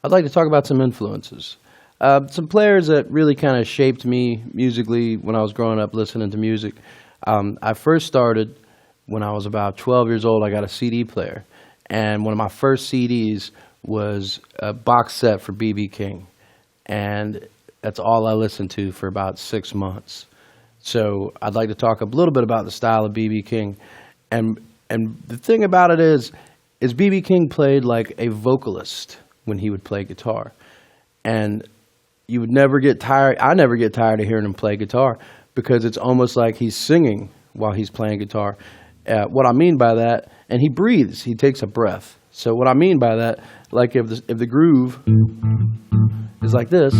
I'd like to talk about some influences. Some players that really kind of shaped me musically when I was growing up listening to music. I first started when I was about 12 years old. I got a CD player, and one of my first CDs was a box set for B.B. King, and that's all I listened to for about 6 months. So I'd like to talk a little bit about the style of B.B. King, and the thing about it is B.B. King played like a vocalist when he would play guitar, and you would never get tired. I never get tired of hearing him play guitar because it's almost like he's singing while he's playing guitar. What I mean by that, and he breathes, he takes a breath. So what I mean by that, like if the groove is like this,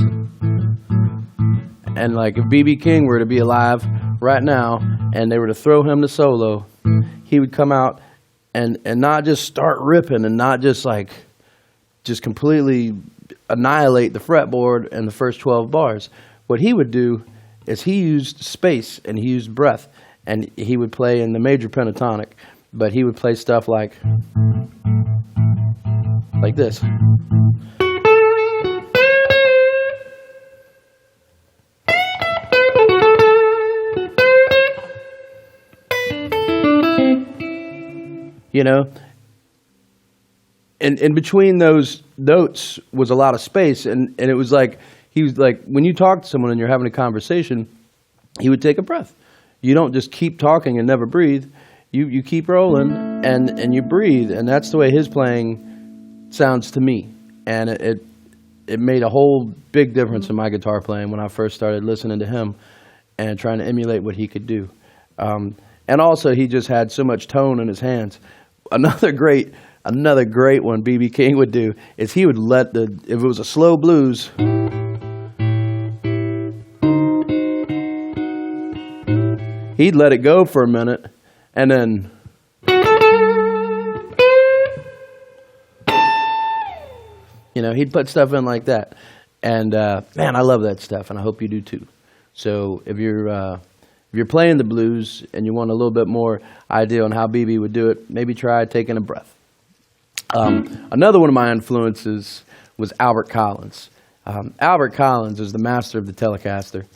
and like if B.B. King were to be alive right now and they were to throw him to solo, he would come out and not just start ripping and not just completely annihilate the fretboard and the first 12 bars. What he would do is he used space and he used breath, and he would play in the major pentatonic, but he would play stuff like this. You know, and in between those notes was a lot of space, and it was like, he was like, when you talk to someone and you're having a conversation, he would take a breath. You don't just keep talking and never breathe. You keep rolling and you breathe, and that's the way his playing sounds to me. And it made a whole big difference in my guitar playing when I first started listening to him and trying to emulate what he could do. And also, he just had so much tone in his hands. Another great one B.B. King would do is he would let if it was a slow blues, he'd let it go for a minute, and then he'd put stuff in like that. And man, I love that stuff, and I hope you do too. So if you're playing the blues and you want a little bit more idea on how B.B. would do it, maybe try taking a breath. Another one of my influences was Albert Collins. Albert Collins is the master of the Telecaster,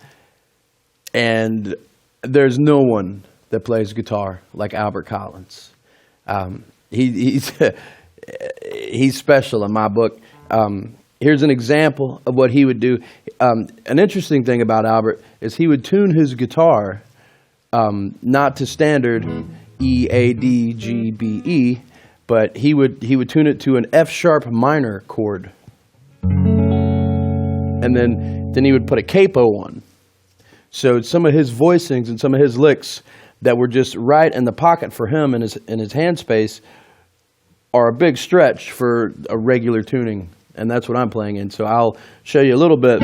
and there's no one that plays guitar like Albert Collins. He's special in my book. Here's an example of what he would do. An interesting thing about Albert is he would tune his guitar not to standard E, A, D, G, B, E, but he would tune it to an F sharp minor chord, and then he would put a capo on. So some of his voicings and some of his licks that were just right in the pocket for him in his hand space are a big stretch for a regular tuning, and that's what I'm playing in. So I'll show you a little bit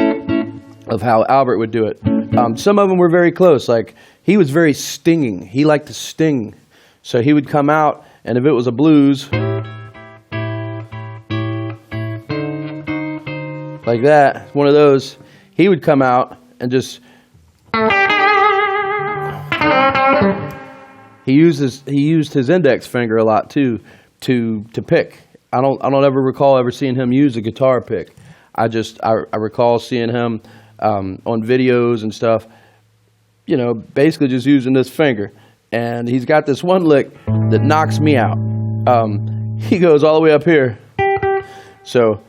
of how Albert would do it. Some of them were very close. Like, he was very stinging. He liked to sting. So he would come out, and if it was a blues, like that, one of those, he would come out and just, he used his index finger a lot too to pick. I don't ever recall ever seeing him use a guitar pick. I recall seeing him on videos and stuff, basically just using this finger. And he's got this one lick that knocks me out. He goes all the way up here. So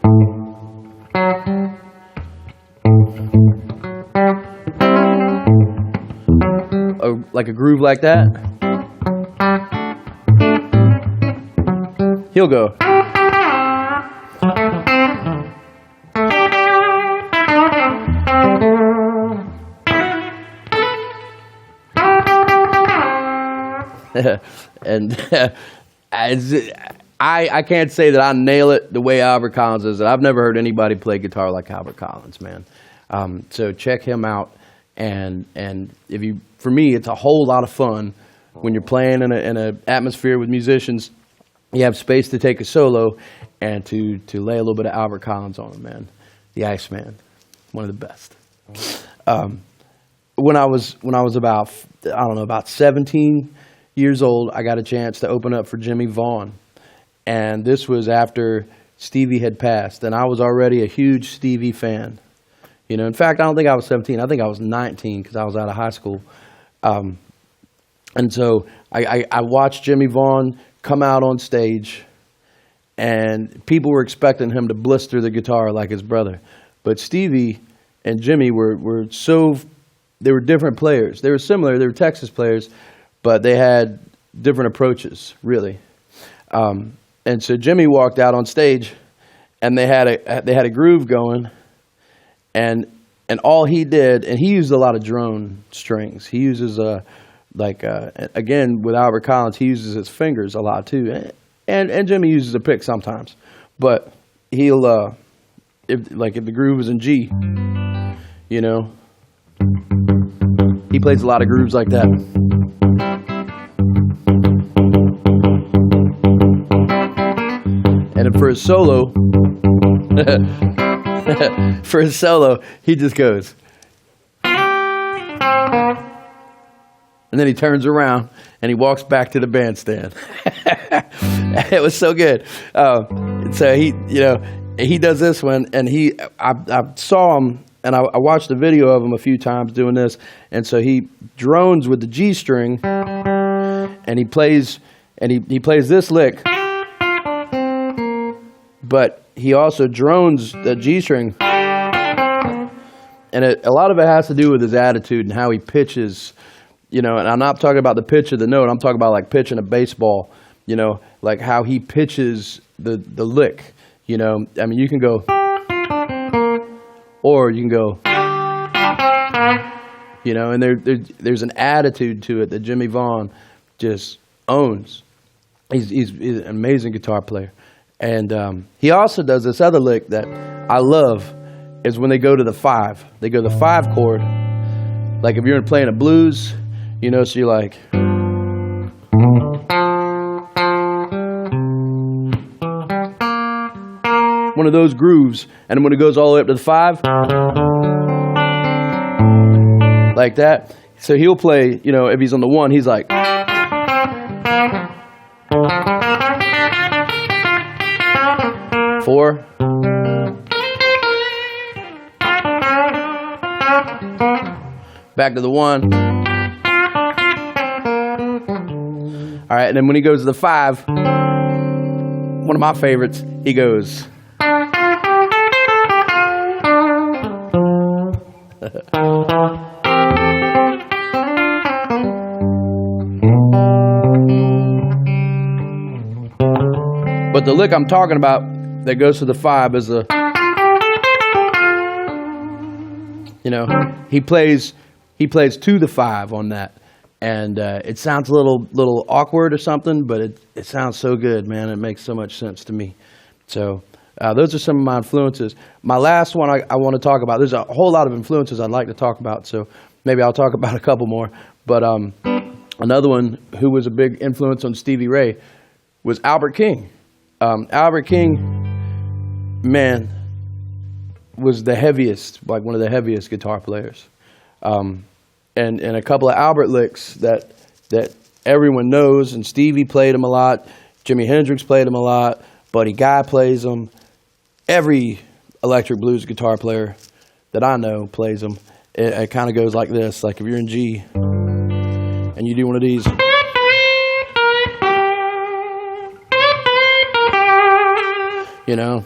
like a groove like that, he'll go. And I can't say that I nail it the way Albert Collins is. I've never heard anybody play guitar like Albert Collins, man. So check him out. And for me, it's a whole lot of fun when you're playing in an atmosphere with musicians. You have space to take a solo and to lay a little bit of Albert Collins on them, man. The Iceman, one of the best. When I was about 17 years old, I got a chance to open up for Jimmy Vaughn, and this was after Stevie had passed, and I was already a huge Stevie fan. You know, in fact, I don't think I was 17. I think I was 19 because I was out of high school. And so I watched Jimmy Vaughn come out on stage, and people were expecting him to blister the guitar like his brother. But Stevie and Jimmy they were different players. They were similar. They were Texas players, but they had different approaches, really. And so Jimmy walked out on stage, and they had a groove going, and all he did, and he used a lot of drone strings. He uses again with Albert Collins, he uses his fingers a lot too, and Jimmy uses a pick sometimes, but he'll if the groove is in G, you know, he plays a lot of grooves like that. And for his solo, he just goes. And then he turns around and he walks back to the bandstand. It was so good. So he does this one, and I saw him, and I watched the video of him a few times doing this. And so he drones with the G string, and he plays this lick, but he also drones the G string, and a lot of it has to do with his attitude and how he pitches. You know, and I'm not talking about the pitch of the note. I'm talking about like pitching a baseball, you know, like how he pitches the lick. You know, I mean, you can go, or you can go, you know, and there's an attitude to it that Jimmy Vaughn just owns. He's an amazing guitar player. And he also does this other lick that I love, is when they go to the 5. They go to the 5 chord. Like if you're playing a blues, you know, so you're like, one of those grooves, and when it goes all the way up to the 5, like that. So he'll play, you know, if he's on the 1, he's like, four, back to the 1. All right, and then when he goes to the 5, one of my favorites, he goes. But the lick I'm talking about that goes to the 5 is a, you know, he plays to the 5 on that. And it sounds a little awkward or something, but it sounds so good, man. It makes so much sense to me. So those are some of my influences. My last one I want to talk about, there's a whole lot of influences I'd like to talk about, so maybe I'll talk about a couple more. But another one who was a big influence on Stevie Ray was Albert King. Albert King, man, was the heaviest, like one of the heaviest guitar players. And a couple of Albert licks that everyone knows, and Stevie played them a lot, Jimi Hendrix played them a lot, Buddy Guy plays them. Every electric blues guitar player that I know plays them. It kind of goes like this, like if you're in G and you do one of these. You know?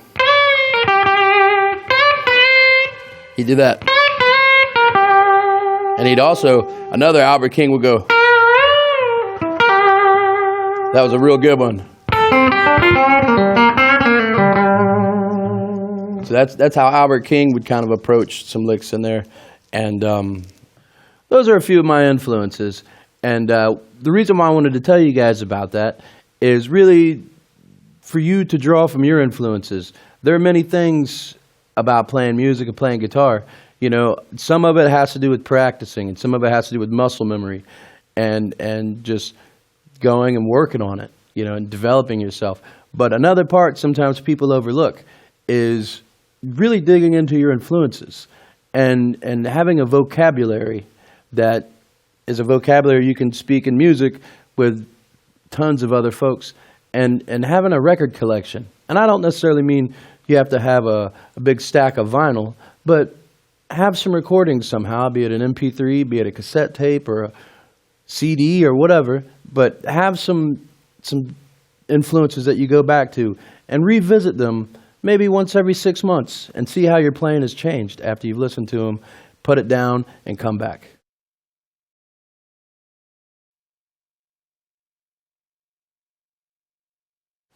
He did that. And he'd also, another Albert King would go. That was a real good one. So that's how Albert King would kind of approach some licks in there. And those are a few of my influences. And the reason why I wanted to tell you guys about that is really for you to draw from your influences. There are many things about playing music and playing guitar. You know, some of it has to do with practicing, and some of it has to do with muscle memory and just going and working on it, you know, and developing yourself. But another part sometimes people overlook is really digging into your influences and having a vocabulary that is a vocabulary you can speak in music with tons of other folks. and having a record collection. And I don't necessarily mean you have to have a big stack of vinyl, but have some recordings somehow, be it an MP3, be it a cassette tape or a CD or whatever, but have some influences that you go back to and revisit them maybe once every 6 months and see how your playing has changed after you've listened to them, put it down, and come back.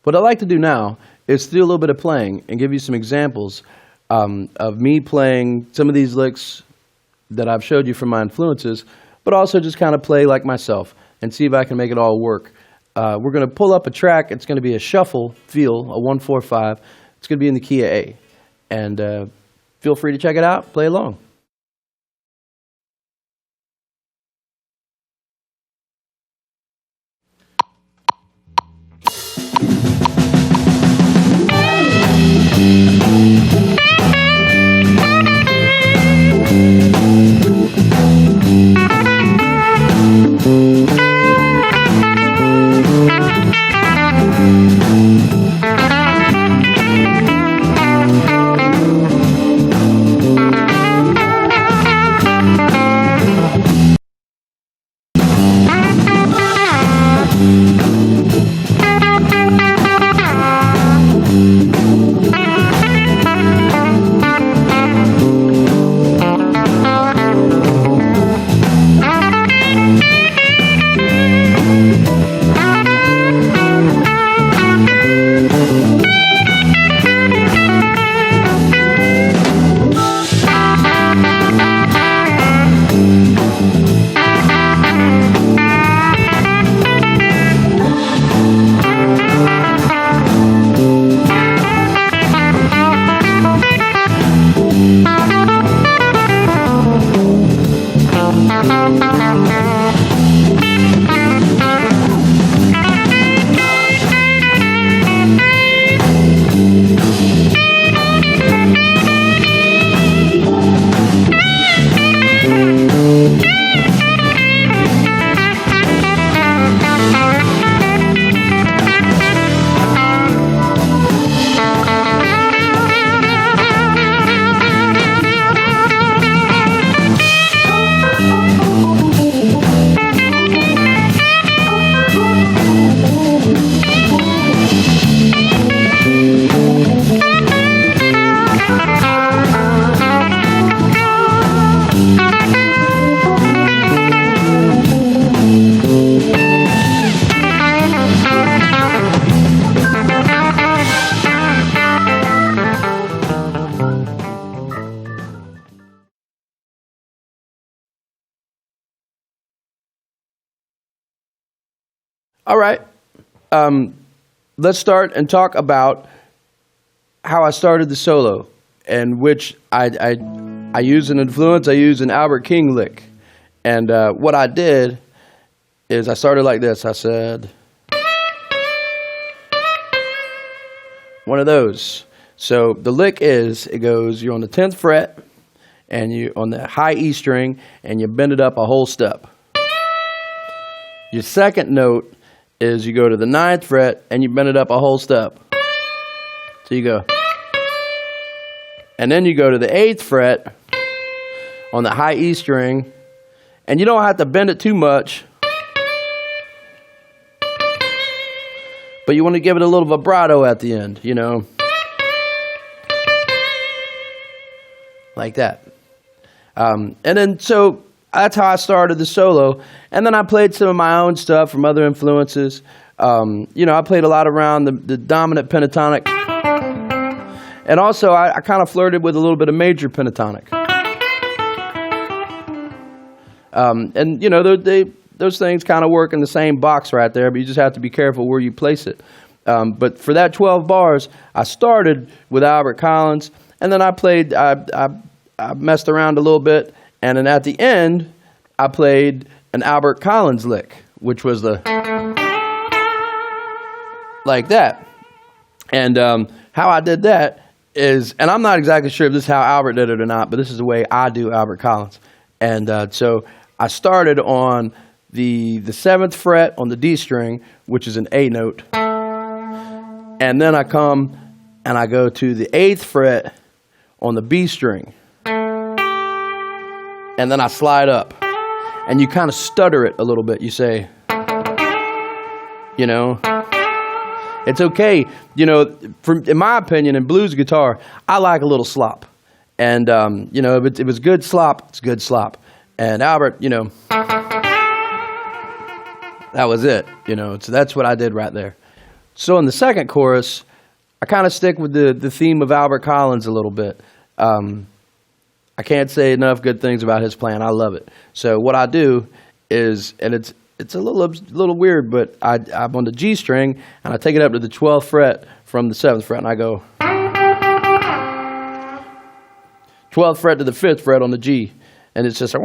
What I like to do now is do a little bit of playing and give you some examples of me playing some of these licks that I've showed you from my influences, but also just kind of play like myself and see if I can make it all work. We're going to pull up a track. It's going to be a shuffle feel, a 1-4-5. It's going to be in the key of A. And feel free to check it out. Play along. All right, let's start and talk about how I started the solo, and which I use an influence. I use an Albert King lick, and what I did is I started like this. I said one of those. So the lick is, it goes, you're on the 10th fret, and you're on the high E string, and you bend it up a whole step. Your second note is you go to the 9th fret and you bend it up a whole step. So you go. And then you go to the 8th fret on the high E string, and you don't have to bend it too much, but you want to give it a little vibrato at the end, you know, like that. And then so that's how I started the solo. And then I played some of my own stuff from other influences. You know, I played a lot around the dominant pentatonic. And also, I kind of flirted with a little bit of major pentatonic. And, you know, those things kind of work in the same box right there, but you just have to be careful where you place it. But for that 12 bars, I started with Albert Collins, and then I played, I messed around a little bit. And then at the end, I played an Albert Collins lick, which was the like that. And how I did that is, and I'm not exactly sure if this is how Albert did it or not, but this is the way I do Albert Collins. And so I started on the 7th fret on the D string, which is an A note. And then I come and I go to the 8th fret on the B string. And then I slide up. And you kind of stutter it a little bit. You say, you know, it's okay. You know, in my opinion, in blues guitar, I like a little slop. And, you know, if it was good slop, it's good slop. And Albert, you know, that was it. You know, so that's what I did right there. So in the second chorus, I kind of stick with the theme of Albert Collins a little bit. I can't say enough good things about his playing. I love it. So what I do is, and it's a little weird, but I'm on the G string, and I take it up to the 12th fret from the 7th fret, and I go 12th fret to the 5th fret on the G, and it's just a,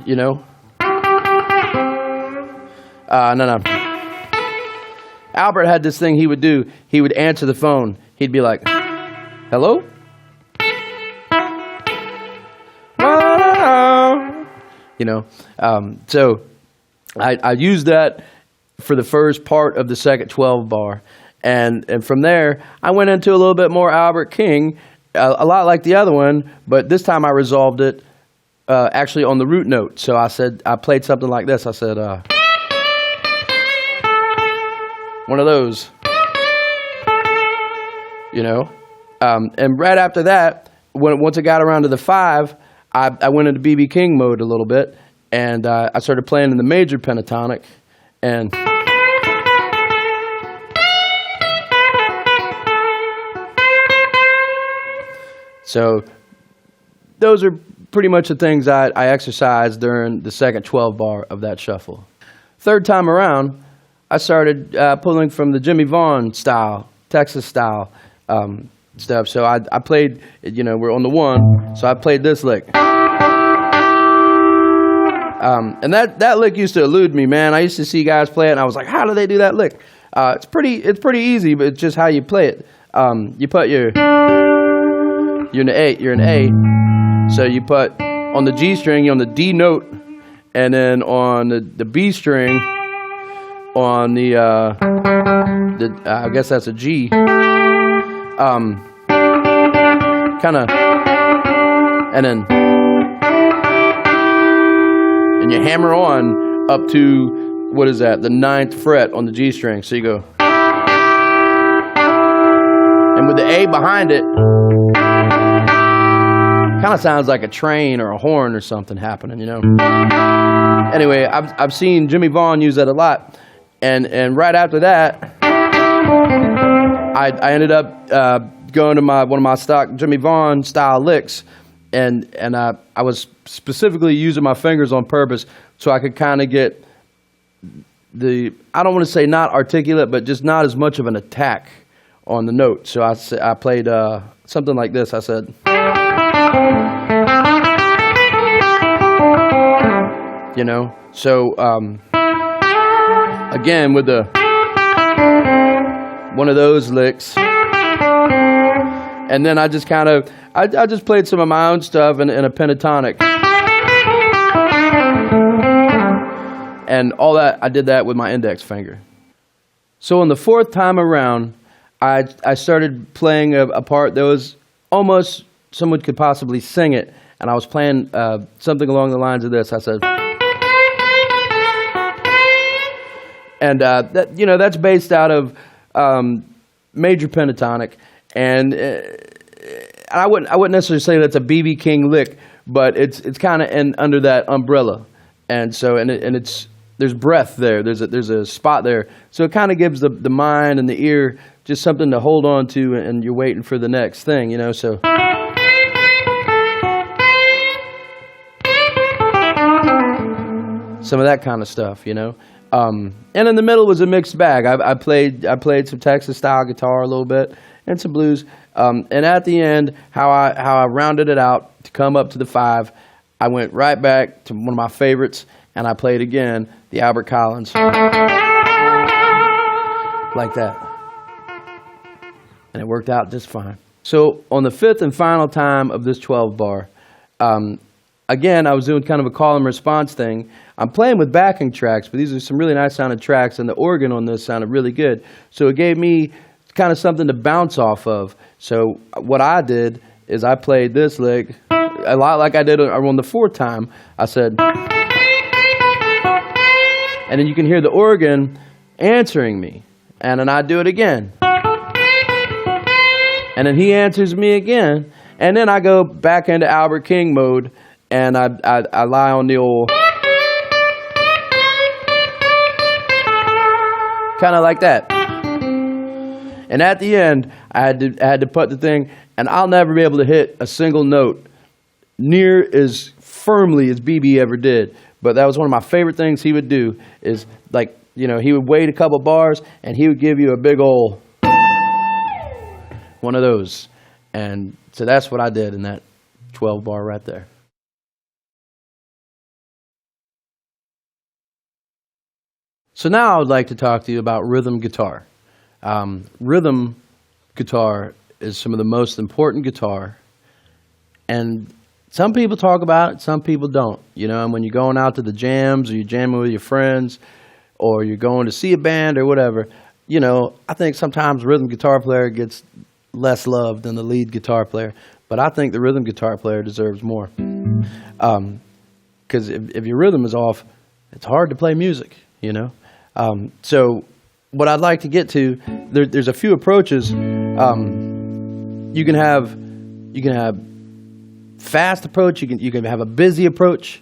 you know. No. Albert had this thing he would do. He would answer the phone. He'd be like, "Hello?" You know, so I used that for the first part of the second 12 bar, and from there I went into a little bit more Albert King, a lot like the other one, but this time I resolved it actually on the root note. So I played something like this. I said, one of those, you know, and right after that, once it got around to the 5. I went into B.B. King mode a little bit, and I started playing in the major pentatonic, and so those are pretty much the things I exercised during the second 12 bar of that shuffle. Third time around, I started pulling from the Jimmy Vaughn style, Texas style stuff. So I played, you know, we're on the 1, so I played this lick. And that lick used to elude me, man. I used to see guys play it, and I was like, how do they do that lick? It's pretty easy, but it's just how you play it. You put you're in A, so you put on the G string, you're on the D note, and then on the B string, on the I guess that's a G. Kind of, and then, and you hammer on up to, what is that, the 9th fret on the G string. So you go, and with the A behind it, kind of sounds like a train or a horn or something happening, you know. Anyway, I've seen Jimmy Vaughn use that a lot, and right after that, I ended up going to one of my stock Jimmy Vaughn style licks, and I was specifically using my fingers on purpose so I could kind of get I don't want to say not articulate, but just not as much of an attack on the note. So I played something like this. I said, you know, so again with one of those licks. And then I just kind of, I just played some of my own stuff in a pentatonic. And all that, I did that with my index finger. So on the 4th time around, I started playing a part that was almost, someone could possibly sing it. And I was playing something along the lines of this. I said, and that, you know, that's based out of major pentatonic. And I wouldn't necessarily say that's a B.B. King lick, but it's kind of under that umbrella, and so there's breath there. There's a spot there, so it kind of gives the mind and the ear just something to hold on to, and you're waiting for the next thing, you know. So some of that kind of stuff, you know. And in the middle was a mixed bag. I played some Texas style guitar a little bit and some blues. And at the end, how I rounded it out to come up to the 5, I went right back to one of my favorites, and I played again the Albert Collins like that, and it worked out just fine. So on the 5th and final time of this 12 bar, again, I was doing kind of a call and response thing. I'm playing with backing tracks, but these are some really nice sounding tracks, and the organ on this sounded really good. So it gave me kind of something to bounce off of. So what I did is I played this lick a lot like I did on the fourth time. I said, and then you can hear the organ answering me. And then I do it again. And then he answers me again. And then I go back into Albert King mode, and I lie on the old, kind of like that. And at the end, I had to put the thing, and I'll never be able to hit a single note near as firmly as BB ever did. But that was one of my favorite things he would do, is like, you know, he would wait a couple bars and he would give you a big old one of those. And so that's what I did in that 12 bar right there. So now I would like to talk to you about rhythm guitar. Rhythm guitar is some of the most important guitar, and some people talk about it, some people don't. You know, and when you're going out to the jams, or you're jamming with your friends, or you're going to see a band or whatever, you know, I think sometimes rhythm guitar player gets less love than the lead guitar player. But I think the rhythm guitar player deserves more. Because if your rhythm is off, it's hard to play music, you know. So what I'd like to get to, there's a few approaches. You can have fast approach. You can have a busy approach.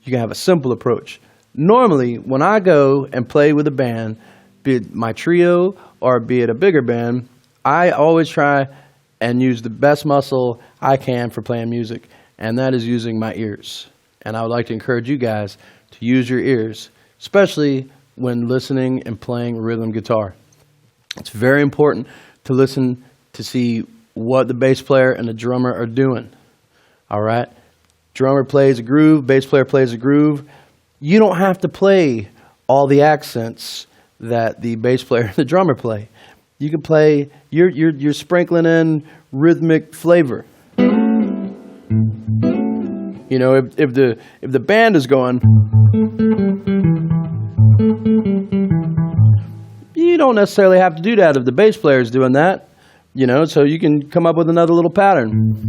You can have a simple approach. Normally, when I go and play with a band, be it my trio or be it a bigger band, I always try and use the best muscle I can for playing music, and that is using my ears. And I would like to encourage you guys to use your ears, especially when listening and playing rhythm guitar. It's very important to listen to see what the bass player and the drummer are doing. All right? Drummer plays a groove, bass player plays a groove. You don't have to play all the accents that the bass player and the drummer play. You can play, you're sprinkling in rhythmic flavor. You know, if the band is going, you don't necessarily have to do that if the bass player is doing that. You know, so you can come up with another little pattern.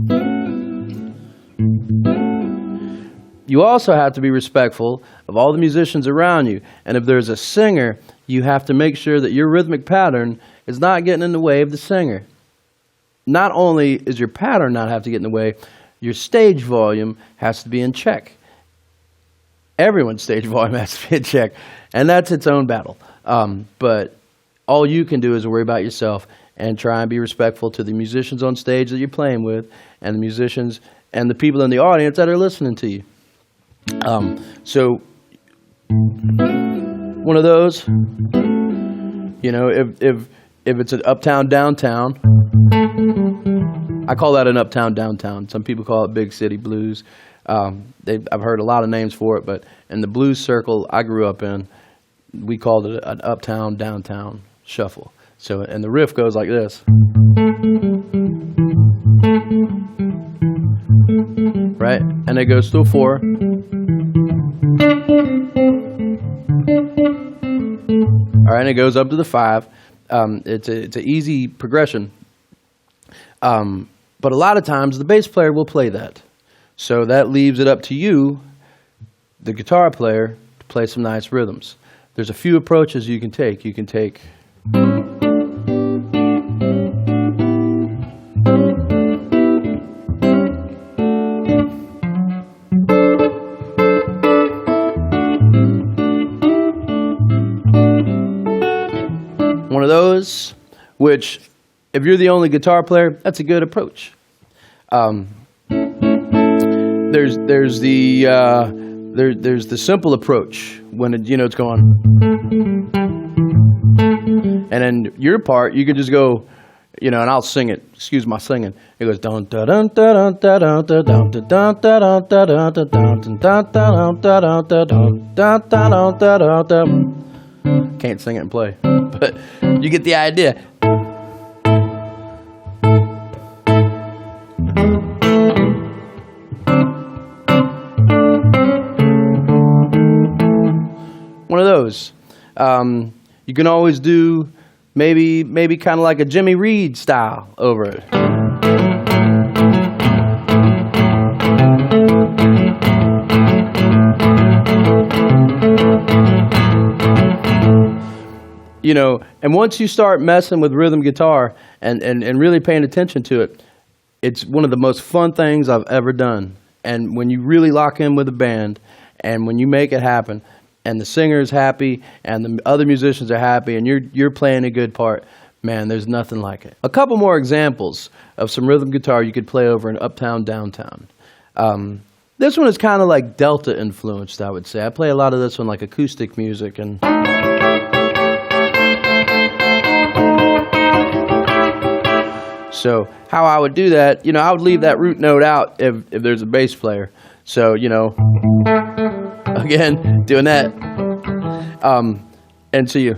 You also have to be respectful of all the musicians around you. And if there's a singer, you have to make sure that your rhythmic pattern is not getting in the way of the singer. Not only is your pattern not have to get in the way, your stage volume has to be in check. Everyone's stage volume has to be in check, and that's its own battle. But all you can do is worry about yourself and try and be respectful to the musicians on stage that you're playing with, and the musicians and the people in the audience that are listening to you. So one of those, you know, if it's an uptown downtown, I call that an uptown downtown. Some people call it big city blues. I've heard a lot of names for it, but in the blues circle I grew up in, we called it an uptown downtown shuffle. So, and the riff goes like this. Right? And it goes to a 4. All right, and it goes up to the 5. It's an easy progression. But a lot of times the bass player will play that. So that leaves it up to you, the guitar player, to play some nice rhythms. There's a few approaches you can take. You can take one of those, which, if you're the only guitar player, that's a good approach. There's the simple approach when it's going, and then your part you can just go, and I'll sing it. Excuse my singing. It goes dun dun dun dun dun dun dun dun dun dun dun dun dun dun. Can't sing it and play, but you get the idea. goes. You can always do maybe kind of like a Jimmy Reed style over it. You know, and once you start messing with rhythm guitar and really paying attention to it, it's one of the most fun things I've ever done. And when you really lock in with a band and when you make it happen and the singer's happy and the other musicians are happy and you're playing a good part, man, there's nothing like it. A couple more examples of some rhythm guitar you could play over in Uptown Downtown. This one is kind of like Delta influenced, I would say. I play a lot of this one like acoustic music and... So how I would do that, you know, I would leave that root note out if there's a bass player. So, you know, again, doing that. And so you.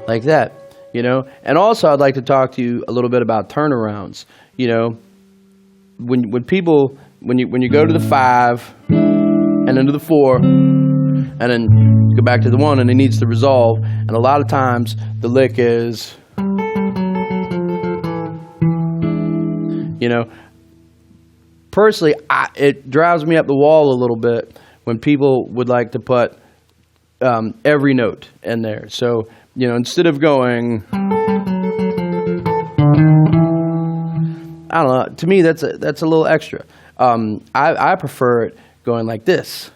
Like that, you know. And also I'd like to talk to you a little bit about turnarounds. You know, when you go to the 5 and into the 4 and then you go back to the 1 and it needs to resolve, and a lot of times the lick is, you know, personally it drives me up the wall a little bit when people would like to put every note in there. So, you know, instead of going, I don't know, to me that's a little extra. I prefer it going like this.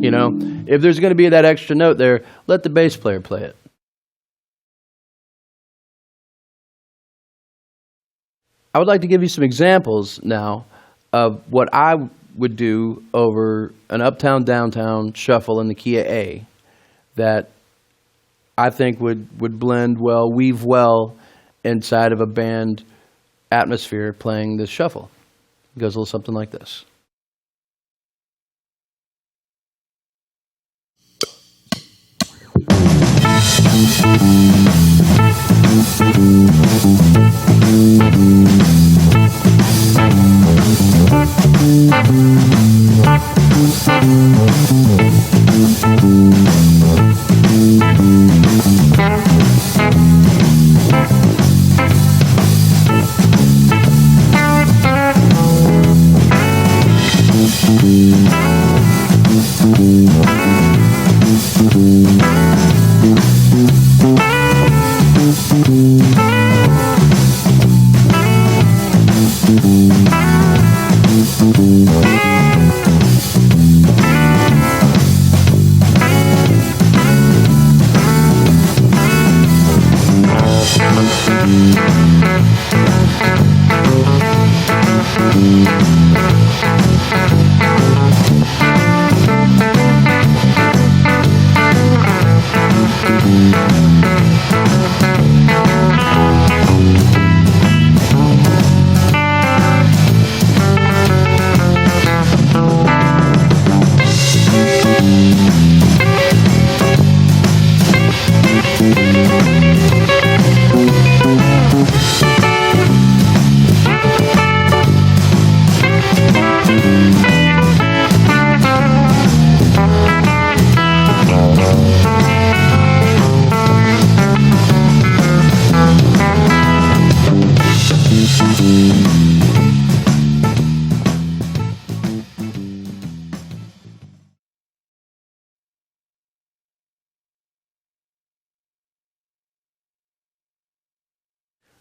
You know, if there's going to be that extra note there, let the bass player play it. I would like to give you some examples now of what I would do over an Uptown Downtown shuffle in the key of A that I think would blend well, weave well inside of a band atmosphere playing this shuffle. It goes a little something like this.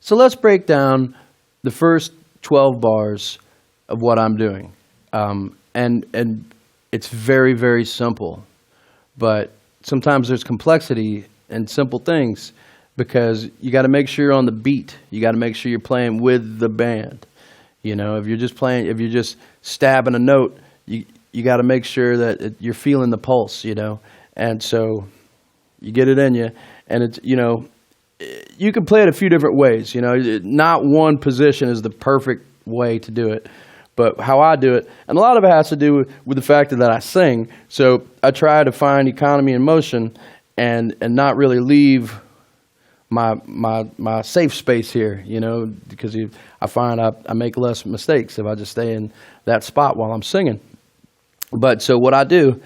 So let's break down the first 12 bars of what I'm doing. And it's very, very simple. But sometimes there's complexity in simple things because you got to make sure you're on the beat. You got to make sure you're playing with the band. You know, if you're just stabbing a note, you got to make sure that you're feeling the pulse, you know. And so You get it in you, and it's, you can play it a few different ways. Not one position is the perfect way to do it, but how I do it, and a lot of it has to do with the fact that I sing. So I try to find economy and motion, and not really leave my safe space here. Because I find I make less mistakes if I just stay in that spot while I'm singing. But so what I do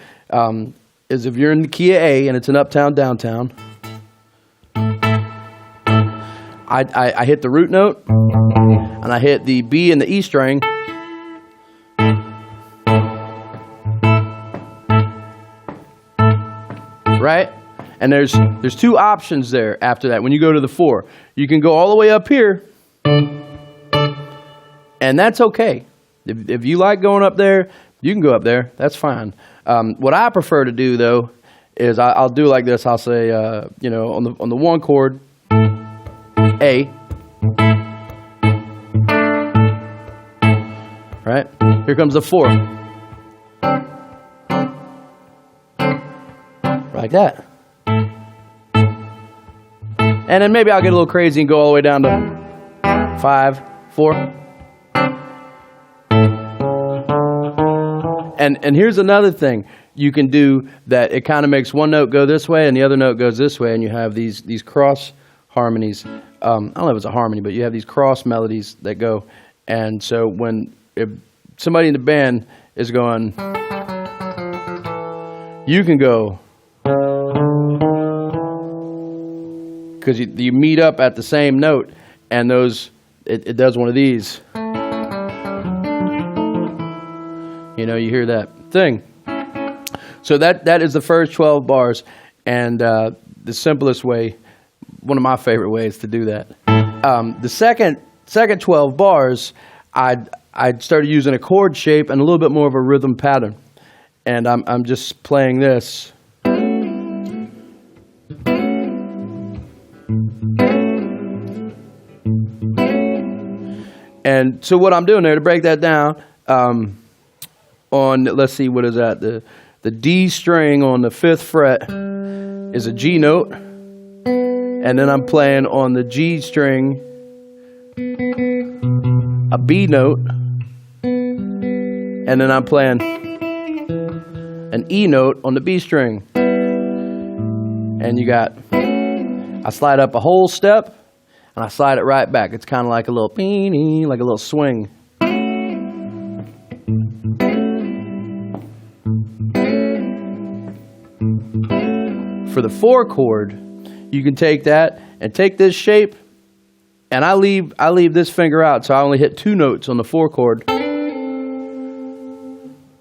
is, if you're in the key of A and it's an uptown, downtown, I hit the root note, and I hit the B and the E string, right? And there's two options there after that. When you go to the 4, you can go all the way up here, and that's okay. If you like going up there, you can go up there. That's fine. What I prefer to do, though, is I'll do like this. I'll say, on the 1 chord, A. Right? Here comes the 4. Like that. And then maybe I'll get a little crazy and go all the way down to 5, 4. And here's another thing you can do that it kind of makes one note go this way and the other note goes this way, and you have these cross harmonies. I don't know if it's a harmony, but you have these cross melodies that go. And so if somebody in the band is going, you can go, because you meet up at the same note, and it does one of these. You hear that thing. So that is the first 12 bars, and the simplest way, one of my favorite ways to do that. The second 12 bars, I started using a chord shape and a little bit more of a rhythm pattern, and I'm just playing this. And so what I'm doing there to break that down, on, let's see, what is that? The D string on the 5th fret is a G note, and then I'm playing on the G string a B note, and then I'm playing an E note on the B string. And I slide up a whole step, and I slide it right back. It's kind of like a little beanie, like a little swing. For the 4 chord, you can take that and take this shape, and I leave this finger out, so I only hit 2 notes on the 4 chord,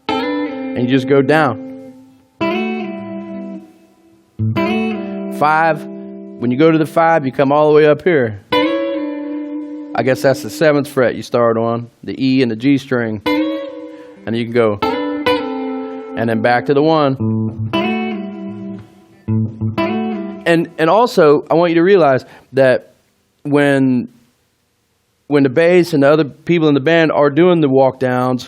and you just go down. 5, when you go to the 5, you come all the way up here. I guess that's the 7th fret you start on, the E and the G string, and you can go, and then back to the 1. And also, I want you to realize that when the bass and the other people in the band are doing the walk downs,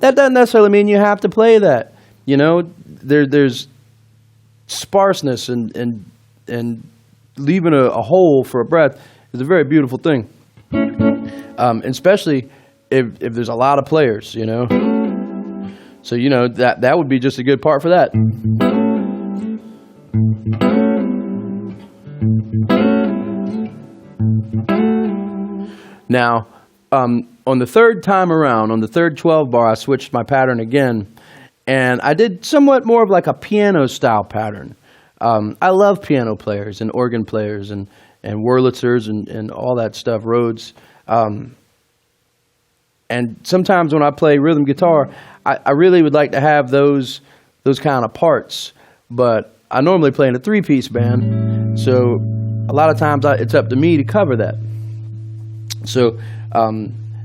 that doesn't necessarily mean you have to play that. There's sparseness and leaving a hole for a breath is a very beautiful thing. Especially if there's a lot of players, So that would be just a good part for that. Now, on the 3rd time around, on the 3rd 12 bar, I switched my pattern again, and I did somewhat more of like a piano style pattern. I love piano players and organ players and Wurlitzers and all that stuff, Rhodes. And sometimes when I play rhythm guitar, I really would like to have those kind of parts, but I normally play in a 3-piece band, so a lot of times it's up to me to cover that. So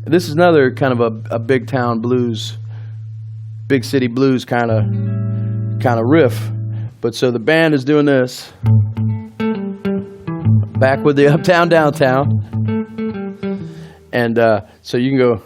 this is another kind of a big town blues, big city blues kind of riff. But so the band is doing this, back with the uptown, downtown, and so you can go.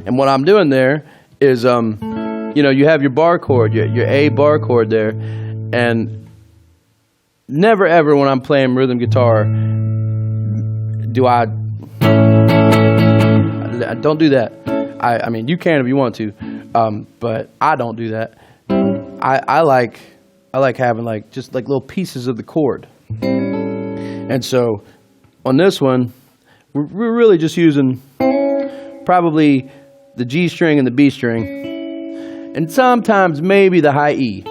And what I'm doing there is, you know, you have your bar chord, your A bar chord there, and never ever when I'm playing rhythm guitar do I don't do that. I mean, you can if you want to, but I don't do that. I like having like just like little pieces of the chord. And so on this one, we're really just using probably the G string and the B string, and sometimes maybe the high E.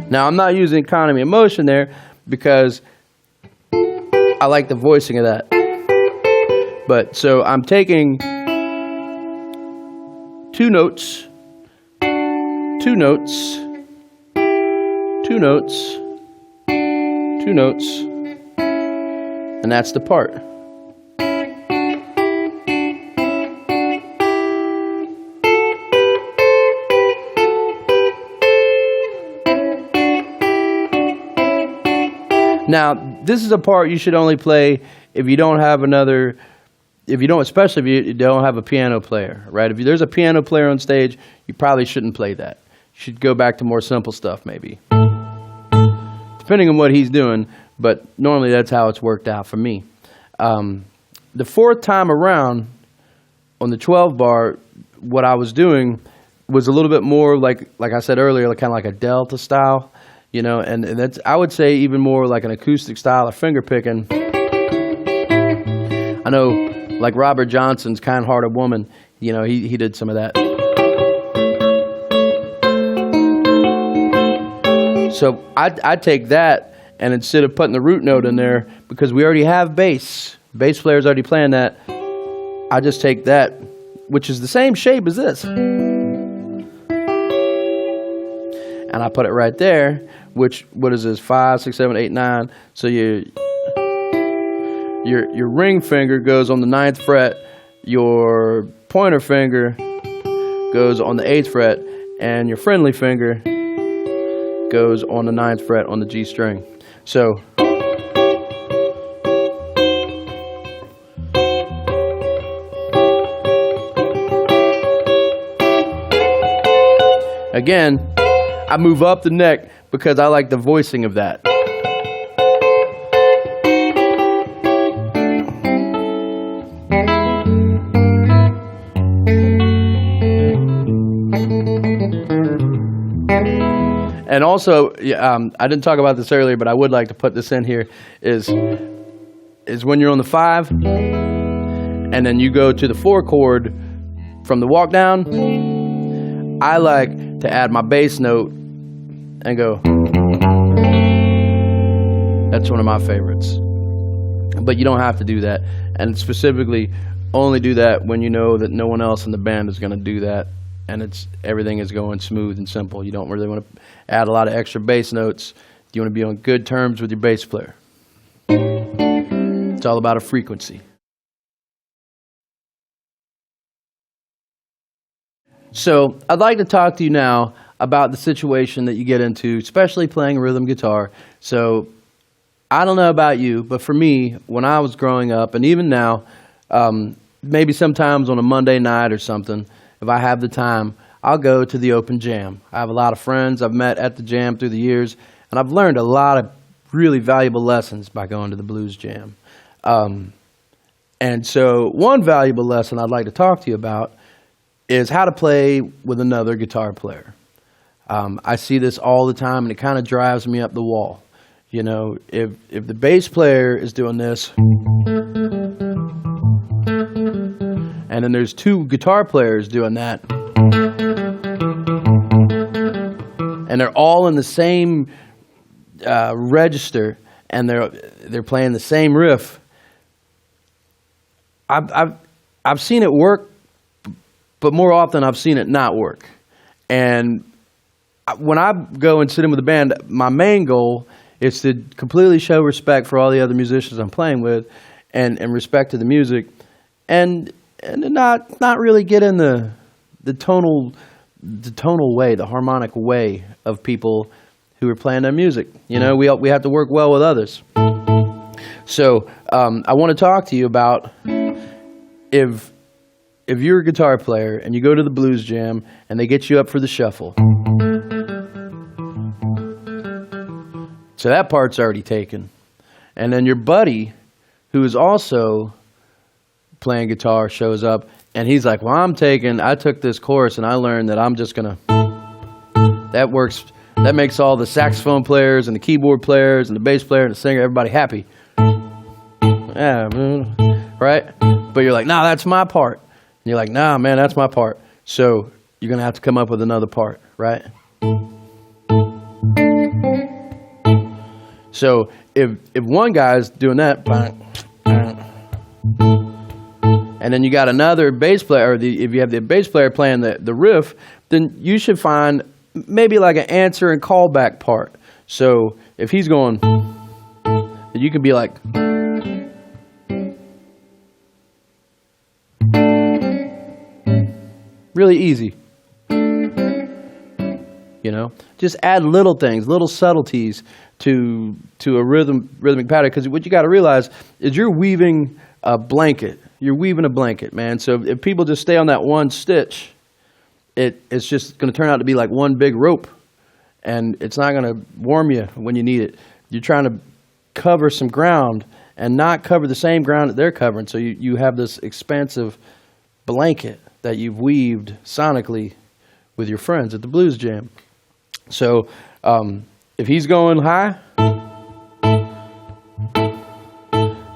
Now, I'm not using economy of motion there because I like the voicing of that. But so I'm taking two notes, two notes, two notes, two notes, and that's the part. Now, this is a part you should only play if you don't have another, especially if you don't have a piano player, right? If there's a piano player on stage, you probably shouldn't play that. You should go back to more simple stuff, maybe. Depending on what he's doing, but normally that's how it's worked out for me. The fourth time around, on the 12 bar, what I was doing was a little bit more like I said earlier, kind of like a Delta style. You know, and that's, I would say, even more like an acoustic style of finger picking. I know, like Robert Johnson's Kind Hearted Woman, you know, he did some of that. So I take that, and instead of putting the root note in there, because we already have bass players already playing that, I just take that, which is the same shape as this. And I put it right there, which, what is this, 5, 6, 7, 8, 9. So your ring finger goes on the 9th fret, your pointer finger goes on the 8th fret, and your friendly finger goes on the 9th fret on the G string. So again, I move up the neck because I like the voicing of that. And also, I didn't talk about this earlier, but I would like to put this in here, is when you're on the 5, and then you go to the 4 chord from the walk down, I like to add my bass note and go. That's one of my favorites. But you don't have to do that. And specifically, only do that when you know that no one else in the band is going to do that, and everything is going smooth and simple. You don't really want to add a lot of extra bass notes. You want to be on good terms with your bass player. It's all about a frequency. So I'd like to talk to you now about the situation that you get into, especially playing rhythm guitar. So I don't know about you, but for me, when I was growing up, and even now, maybe sometimes on a Monday night or something, if I have the time, I'll go to the open jam. I have a lot of friends I've met at the jam through the years, and I've learned a lot of really valuable lessons by going to the blues jam. And so one valuable lesson I'd like to talk to you about is how to play with another guitar player. I see this all the time, and it kind of drives me up the wall. You know, if the bass player is doing this, and then there's 2 guitar players doing that, and they're all in the same register, and they're playing the same riff, I've seen it work, but more often I've seen it not work. And when I go and sit in with a band, my main goal It's to completely show respect for all the other musicians I'm playing with, and respect to the music, and to not really get in the tonal way, the harmonic way of people who are playing their music. You know, we have to work well with others. So I want to talk to you about if you're a guitar player and you go to the blues jam and they get you up for the shuffle. So that part's already taken. And then your buddy, who is also playing guitar, shows up and he's like, well, I took this course and I learned that I'm just going to, that makes all the saxophone players and the keyboard players and the bass player and the singer, everybody happy. Yeah, right? But you're like, nah, that's my part. And you're like, nah, man, that's my part. So you're going to have to come up with another part, right? So if one guy's doing that, and then you got another bass player, or if you have the bass player playing the riff, then you should find maybe like an answer and callback part. So if he's going, you can be like, really easy. You know, just add little things, little subtleties to a rhythmic pattern. Because what you got to realize is you're weaving a blanket. You're weaving a blanket, man. So if people just stay on that one stitch, it's just going to turn out to be like one big rope, and it's not going to warm you when you need it. You're trying to cover some ground and not cover the same ground that they're covering. So you have this expansive blanket that you've weaved sonically with your friends at the blues jam. So if he's going high,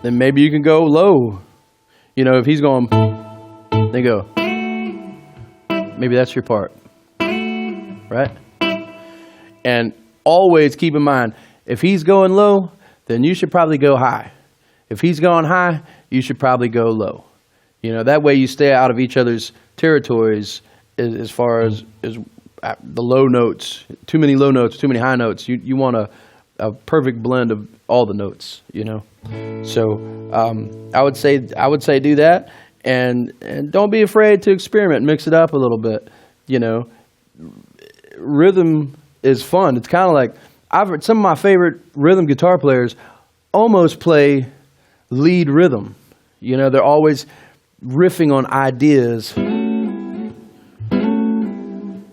then maybe you can go low. You know, if he's going, then go. Maybe that's your part, right? And always keep in mind, if he's going low, then you should probably go high. If he's going high, you should probably go low. You know, that way you stay out of each other's territories as far as the low notes. Too many low notes, too many high notes. You want a perfect blend of all the notes, you know. So I would say do that, and don't be afraid to experiment, mix it up a little bit. You know, rhythm is fun. It's kind of like some of my favorite rhythm guitar players almost play lead rhythm. You know, they're always riffing on ideas.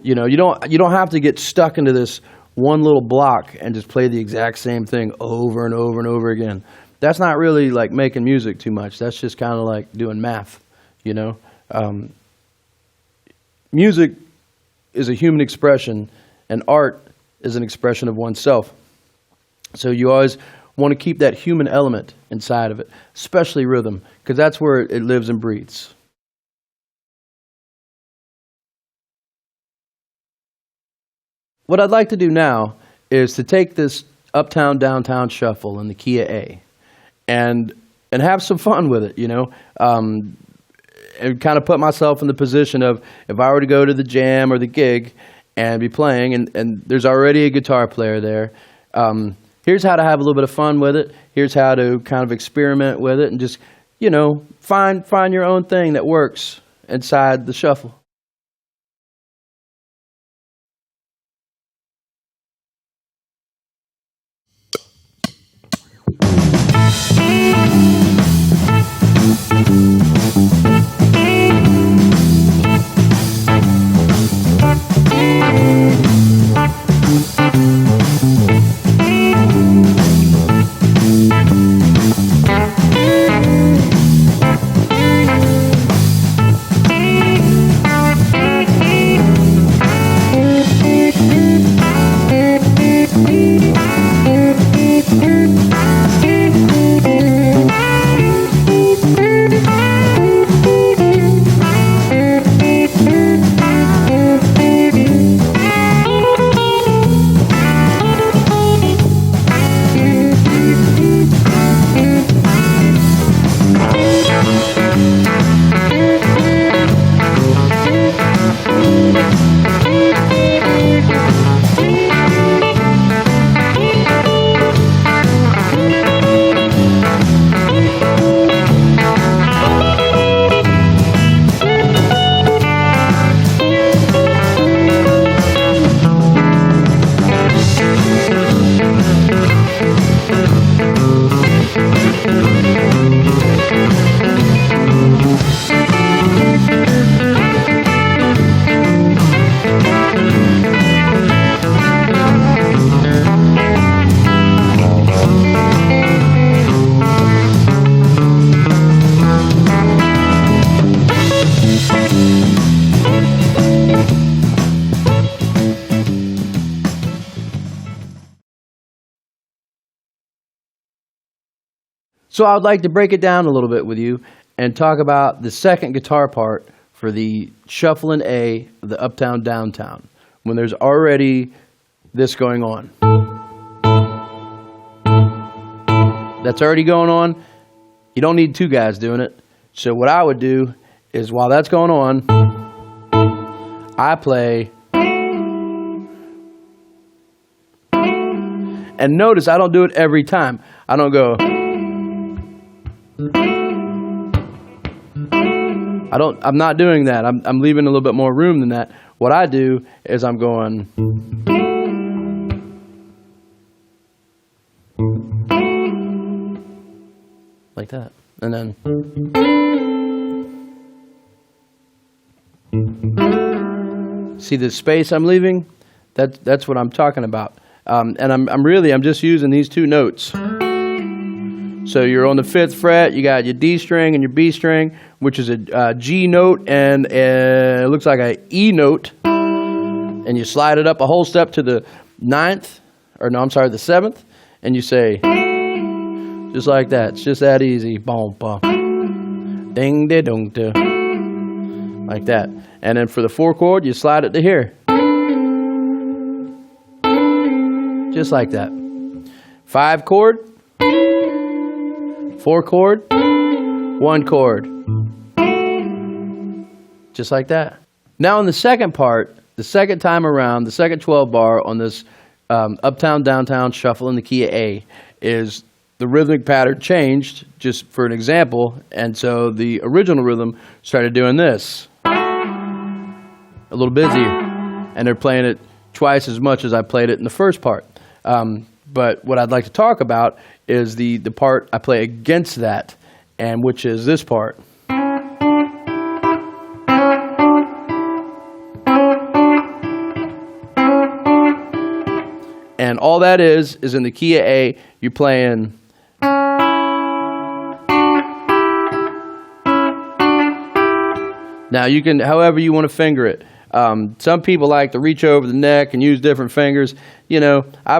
You know, you don't have to get stuck into this one little block and just play the exact same thing over and over and over again. That's not really like making music too much. That's just kind of like doing math, you know. Music is a human expression, and art is an expression of oneself. So you always want to keep that human element inside of it, especially rhythm, because that's where it lives and breathes. What I'd like to do now is to take this uptown, downtown shuffle in the key of A and have some fun with it, you know, and kind of put myself in the position of if I were to go to the jam or the gig and be playing and there's already a guitar player there. Here's how to have a little bit of fun with it. Here's how to kind of experiment with it and just, you know, find your own thing that works inside the shuffle. So I would like to break it down a little bit with you and talk about the second guitar part for the shuffling A of the uptown downtown, when there's already this going on. That's already going on. You don't need two guys doing it. So what I would do is, while that's going on, I play. And notice I don't do it every time. I don't go. I'm not doing that. I'm leaving a little bit more room than that. What I do is I'm going. Like that. And then. See the space I'm leaving? That's what I'm talking about. And I'm just using these two notes. So you're on the 5th fret, you got your D string and your B string, which is a G note, and it looks like an E note. And you slide it up a whole step to the 9th, the 7th, and you say, just like that. It's just that easy. Boom, boom. Ding, de, dong, da. Like that. And then for the 4 chord, you slide it to here. Just like that. 5 chord, 4 chord, 1 chord. Just like that. Now in the second part, the second time around, the second 12 bar on this uptown, downtown shuffle in the key of A is the rhythmic pattern changed, just for an example, and so the original rhythm started doing this. A little busier. And they're playing it twice as much as I played it in the first part. But what I'd like to talk about is the part I play against that, and which is this part. And all that is in the key of A, you're playing. Now you can, however you want to finger it. Some people like to reach over the neck and use different fingers. You know, I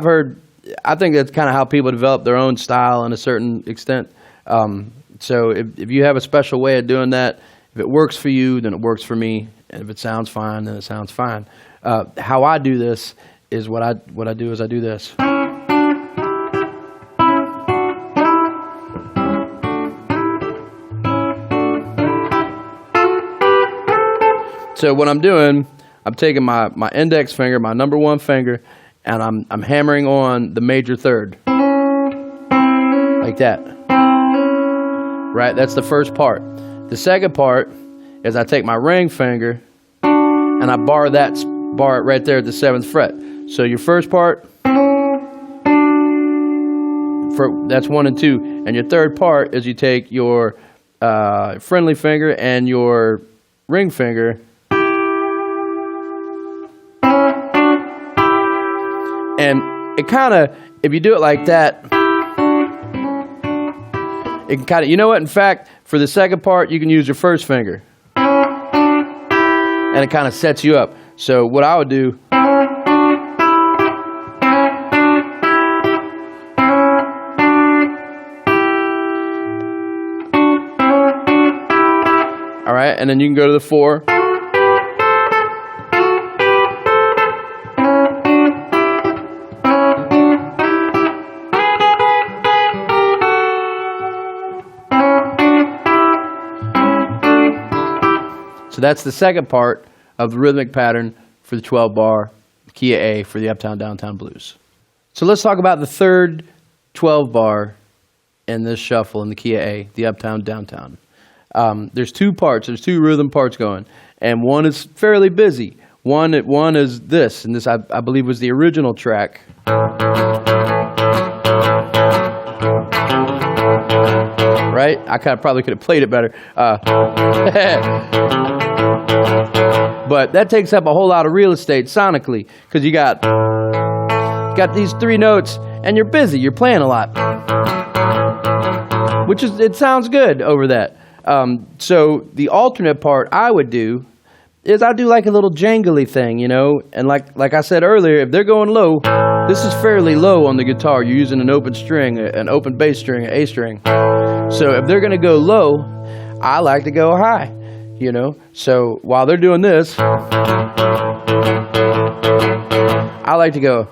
think that's kind of how people develop their own style in a certain extent. So if you have a special way of doing that, if it works for you, then it works for me. And if it sounds fine, then it sounds fine. How I do this is what I do is I do this. So what I'm doing, I'm taking my index finger, my number 1 finger, and I'm hammering on the major third. Like that. Right? That's the first part. The second part is I take my ring finger and I bar it right there at the 7th fret. So your first part, that's 1 and 2. And your third part is you take your friendly finger and your ring finger, and it kind of, if you do it like that, it can kind of, you know what, in fact, for the second part, you can use your first finger. And it kind of sets you up. So what I would do, all right, and then you can go to the 4. So that's the second part of the rhythmic pattern for the 12 bar, key of A for the uptown, downtown blues. So let's talk about the third 12 bar in this shuffle in the key of A, the uptown, downtown. There's 2 parts, there's 2 rhythm parts going, and one is fairly busy. One is this, and this I believe was the original track. Right? I probably could have played it better. But that takes up a whole lot of real estate sonically, because you got these 3 notes, and you're busy. You're playing a lot, it sounds good over that. So the alternate part I would do is I do like a little jangly thing, you know, and like I said earlier, if they're going low, this is fairly low on the guitar. You're using an open string, an open bass string, an A string. So if they're going to go low, I like to go high, you know. So while they're doing this, I like to go.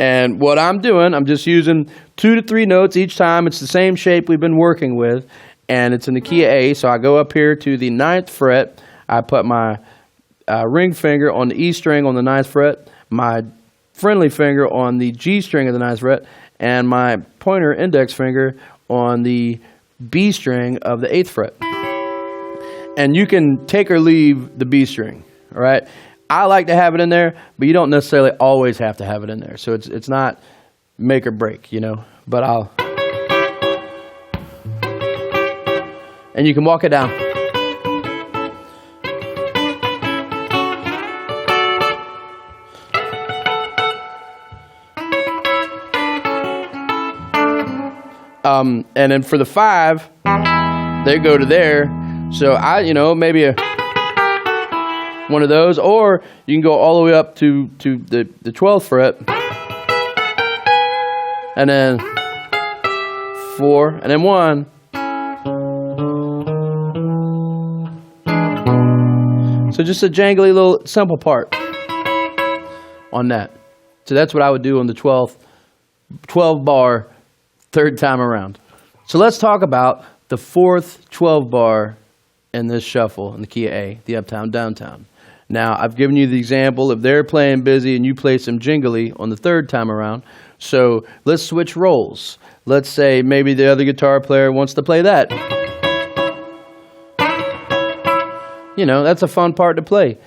And what I'm doing, I'm just using 2 to 3 notes each time. It's the same shape we've been working with, and it's in the key of A. So I go up here to the 9th fret. I put my ring finger on the E string on the 9th fret, my friendly finger on the G string of the 9th fret, and my pointer index finger on the B string of the 8th fret. And you can take or leave the B string, all right? I like to have it in there, but you don't necessarily always have to have it in there. So it's not make or break, you know, but I'll... And you can walk it down. And then for the 5, they go to there. So you know, maybe one of those, or you can go all the way up to the 12th fret, and then 4, and then 1. So just a jangly little simple part on that. So that's what I would do on the 12 bar, 3rd time around. So let's talk about the 4th 12 bar in this shuffle in the key of A, the uptown, downtown. Now, I've given you the example if they're playing busy and you play some jingly on the 3rd time around. So let's switch roles. Let's say maybe the other guitar player wants to play that. You know, that's a fun part to play.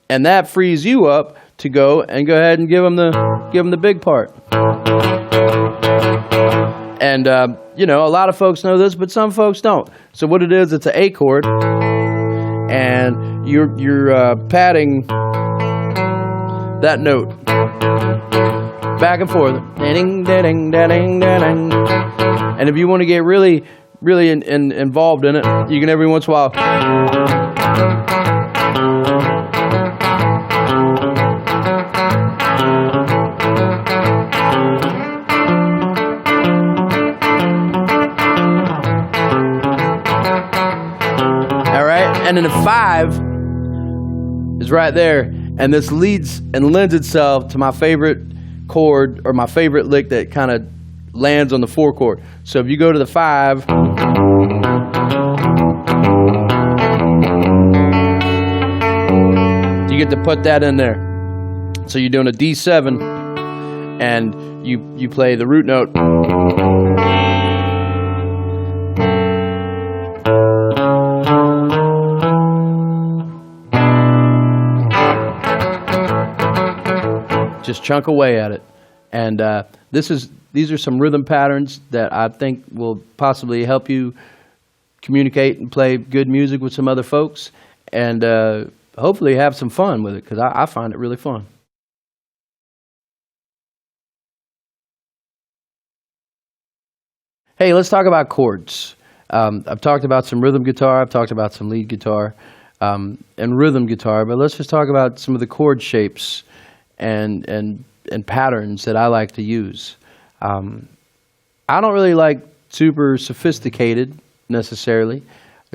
And that frees you up to go ahead and give them the big part. And, you know, a lot of folks know this, but some folks don't. So what it is, it's an A chord, and you're padding that note back and forth. And if you want to get really involved in it, you can every once in a while. And then the 5 is right there, and this leads and lends itself to my favorite chord, or my favorite lick that kind of lands on the 4 chord. So if you go to the 5, you get to put that in there. So you're doing a D7, and you play the root note. Just chunk away at it. And these are some rhythm patterns that I think will possibly help you communicate and play good music with some other folks, and hopefully have some fun with it, because I find it really fun. Hey, let's talk about chords. I've talked about some rhythm guitar, I've talked about some lead guitar, and rhythm guitar, but let's just talk about some of the chord shapes and patterns that I like to use. I don't really like super sophisticated necessarily.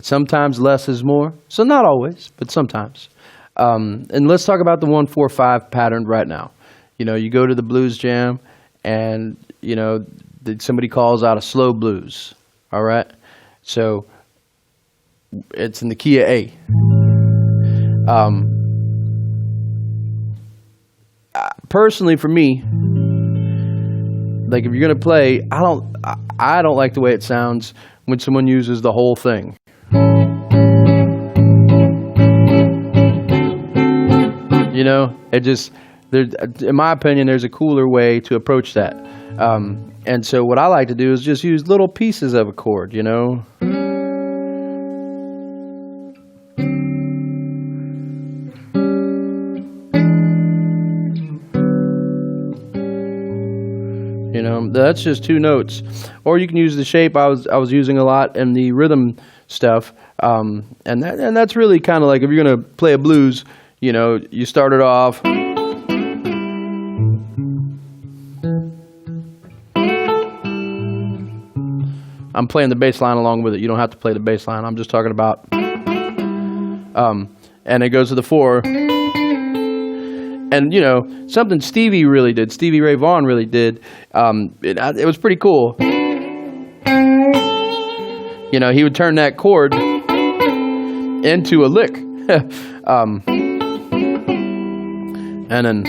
Sometimes less is more. So not always, but sometimes. And let's talk about the 1-4-5 pattern right now. You know, you go to the blues jam, and you know somebody calls out a slow blues. All right, so it's in the key of A. Personally, for me, like if you're gonna play, I don't like the way it sounds when someone uses the whole thing. You know, in my opinion, there's a cooler way to approach that. And so what I like to do is just use little pieces of a chord, you know. You know, that's just 2 notes. Or you can use the shape I was using a lot in the rhythm stuff. And that's really kind of like if you're gonna play a blues, you know, you start it off. I'm playing the bass line along with it. You don't have to play the bass line. I'm just talking about, and it goes to the 4. And, you know, something Stevie Ray Vaughan really did, it was pretty cool. You know, he would turn that chord into a lick. And then...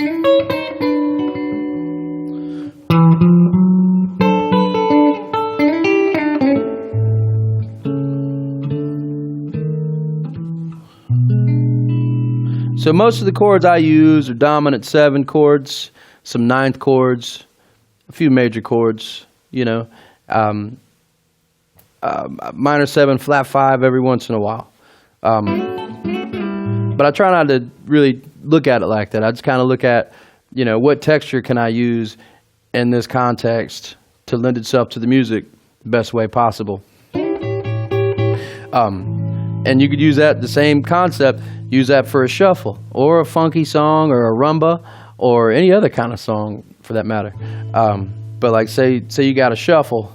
So most of the chords I use are dominant 7 chords, some 9th chords, a few major chords, you know, minor 7, flat 5 every once in a while. But I try not to really look at it like that. I just kind of look at, you know, what texture can I use in this context to lend itself to the music the best way possible. And you could use that, the same concept, use that for a shuffle or a funky song or a rumba or any other kind of song for that matter. But like say you got a shuffle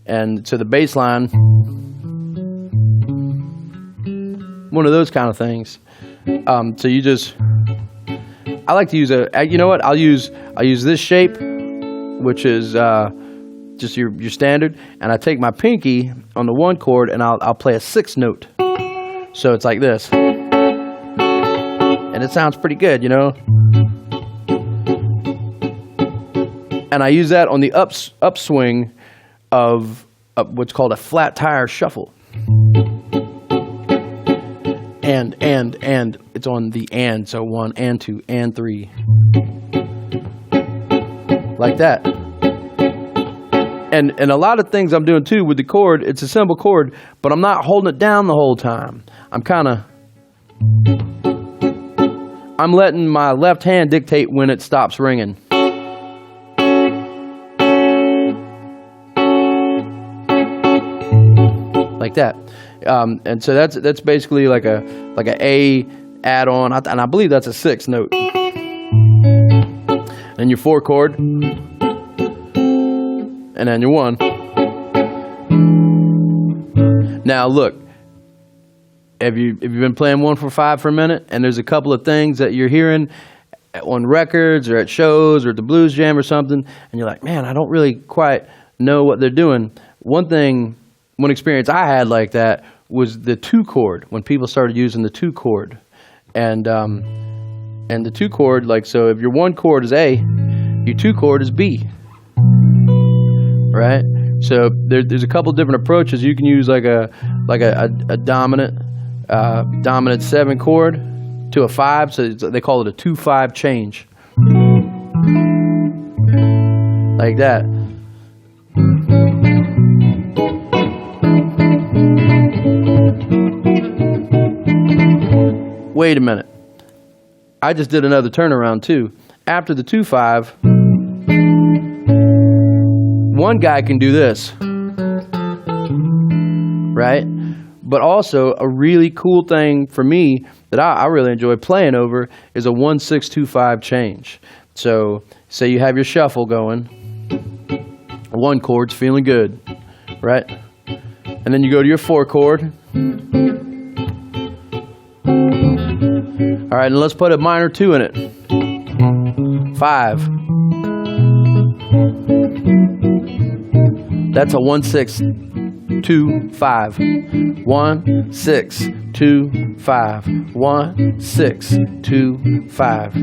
and to the bass line, one of those kind of things. So you just, I like to use you know what, I'll use this shape, which is just your standard, and I take my pinky on the 1 chord and I'll play a 6th note. So it's like this. And it sounds pretty good, you know. And I use that on the upswing of what's called a flat tire shuffle. And it's on the and, so 1 and 2 and 3. Like that. And a lot of things I'm doing too with the chord, it's a simple chord, but I'm not holding it down the whole time. I'm letting my left hand dictate when it stops ringing. Like that. And so that's basically like a A add-on, and I believe that's a 6th note. And your 4 chord, and then your 1. Now look, have you been playing 1-4-5 for a minute, and there's a couple of things that you're hearing on records or at shows or at the blues jam or something, and you're like, man, I don't really quite know what they're doing. One experience I had like that was the 2 chord, when people started using the 2 chord. And the 2 chord, like, so if your 1 chord is A, your 2 chord is B. Right? So there's a couple different approaches. You can use like a dominant 7 chord to a 5, so they call it a 2-5 change. Like that. Wait a minute. I just did another turnaround too. After the 2-5, one guy can do this, right? But also a really cool thing for me that I really enjoy playing over is a 1-6-2-5 change. So say you have your shuffle going, 1 chord's feeling good, right? And then you go to your 4 chord. All right, and let's put a minor 2 in it. 5. That's a 1-6-2-5. 1-6-2-5. 1-6-2-5.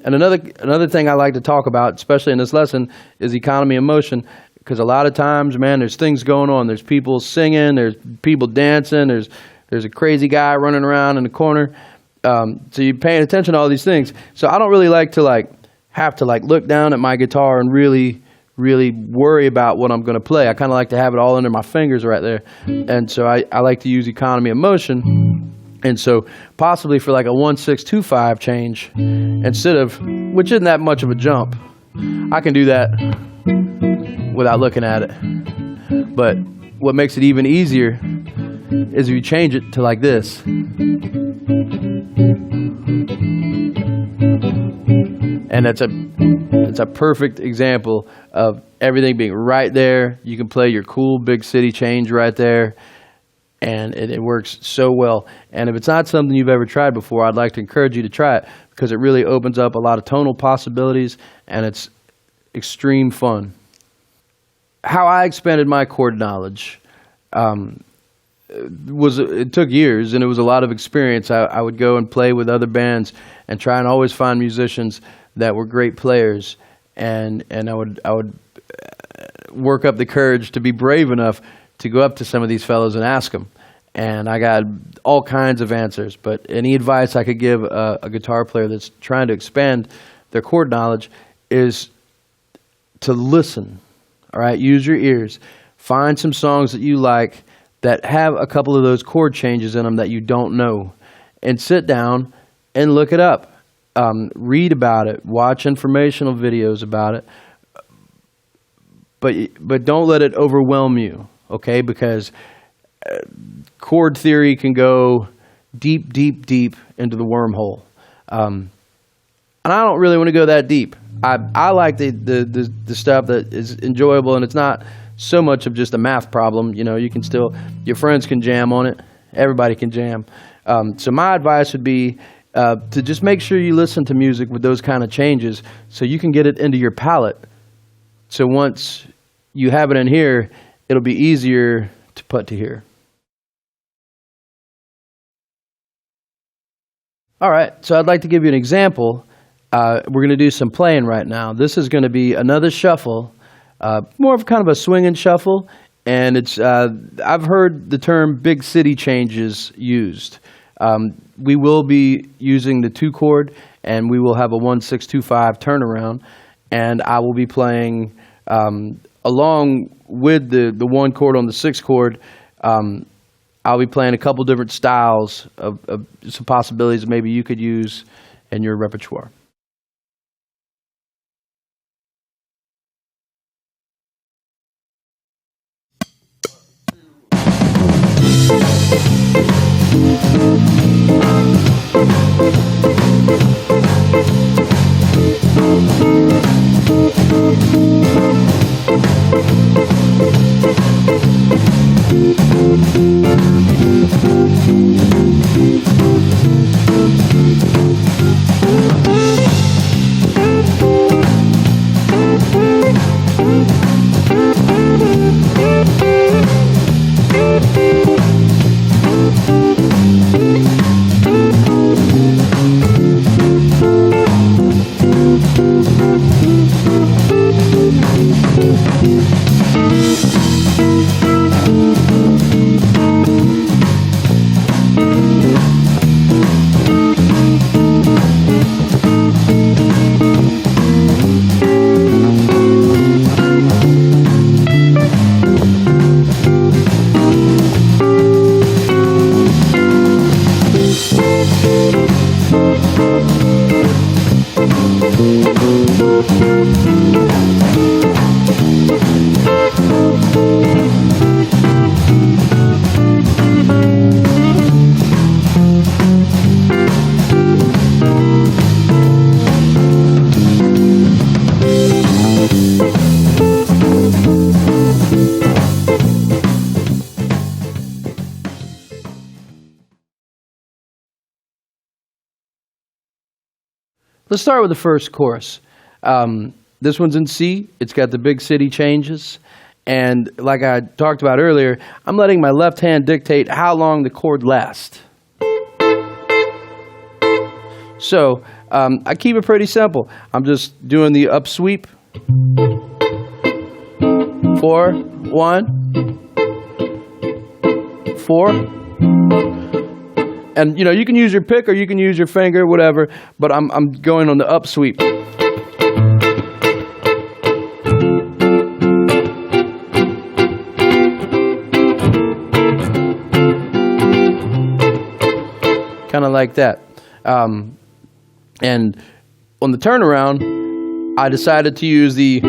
And another thing I like to talk about, especially in this lesson, is economy of motion. Because a lot of times, man, there's things going on. There's people singing. There's people dancing. There's a crazy guy running around in the corner. So you're paying attention to all these things. So I don't really like to have to look down at my guitar and really worry about what I'm going to play. I kind of like to have it all under my fingers right there. And so I like to use economy of motion. And so possibly for like a 1-6-2-5 change, instead of, which isn't that much of a jump, I can do that without looking at it. But what makes it even easier is if you change it to like this. And it's a perfect example of everything being right there. You can play your cool big city change right there, and it works so well. And if it's not something you've ever tried before, I'd like to encourage you to try it, because it really opens up a lot of tonal possibilities, and it's extreme fun. How I expanded my chord knowledge it took years, and it was a lot of experience. I would go and play with other bands and try and always find musicians that were great players, and I would work up the courage to be brave enough to go up to some of these fellows and ask them. And I got all kinds of answers, but any advice I could give a guitar player that's trying to expand their chord knowledge is to listen. All right, use your ears. Find some songs that you like that have a couple of those chord changes in them that you don't know, and sit down and look it up. Read about it. Watch informational videos about it. But don't let it overwhelm you, okay? Because chord theory can go deep, deep, deep into the wormhole. And I don't really want to go that deep. I like the stuff that is enjoyable, and it's not so much of just a math problem. You know, you can still, your friends can jam on it. Everybody can jam. So my advice would be to just make sure you listen to music with those kind of changes so you can get it into your palate. So once you have it in here, it'll be easier to put to here. All right, so I'd like to give you an example. We're going to do some playing right now. This is going to be another shuffle, more of kind of a swinging shuffle, and it's I've heard the term big city changes used. We will be using the 2-chord, and we will have a 1-6-2-5 turnaround, and I will be playing along with the 1 chord on the 6 chord. I'll be playing a couple different styles of some possibilities that maybe you could use in your repertoire. Let's start with the first chorus. This one's in C. It's got the big city changes. And like I talked about earlier, I'm letting my left hand dictate how long the chord lasts. So I keep it pretty simple. I'm just doing the up sweep. 4, 1, 4. And, you know, you can use your pick or you can use your finger, whatever, but I'm going on the up sweep. Kind of like that. And on the turnaround, I decided to use the...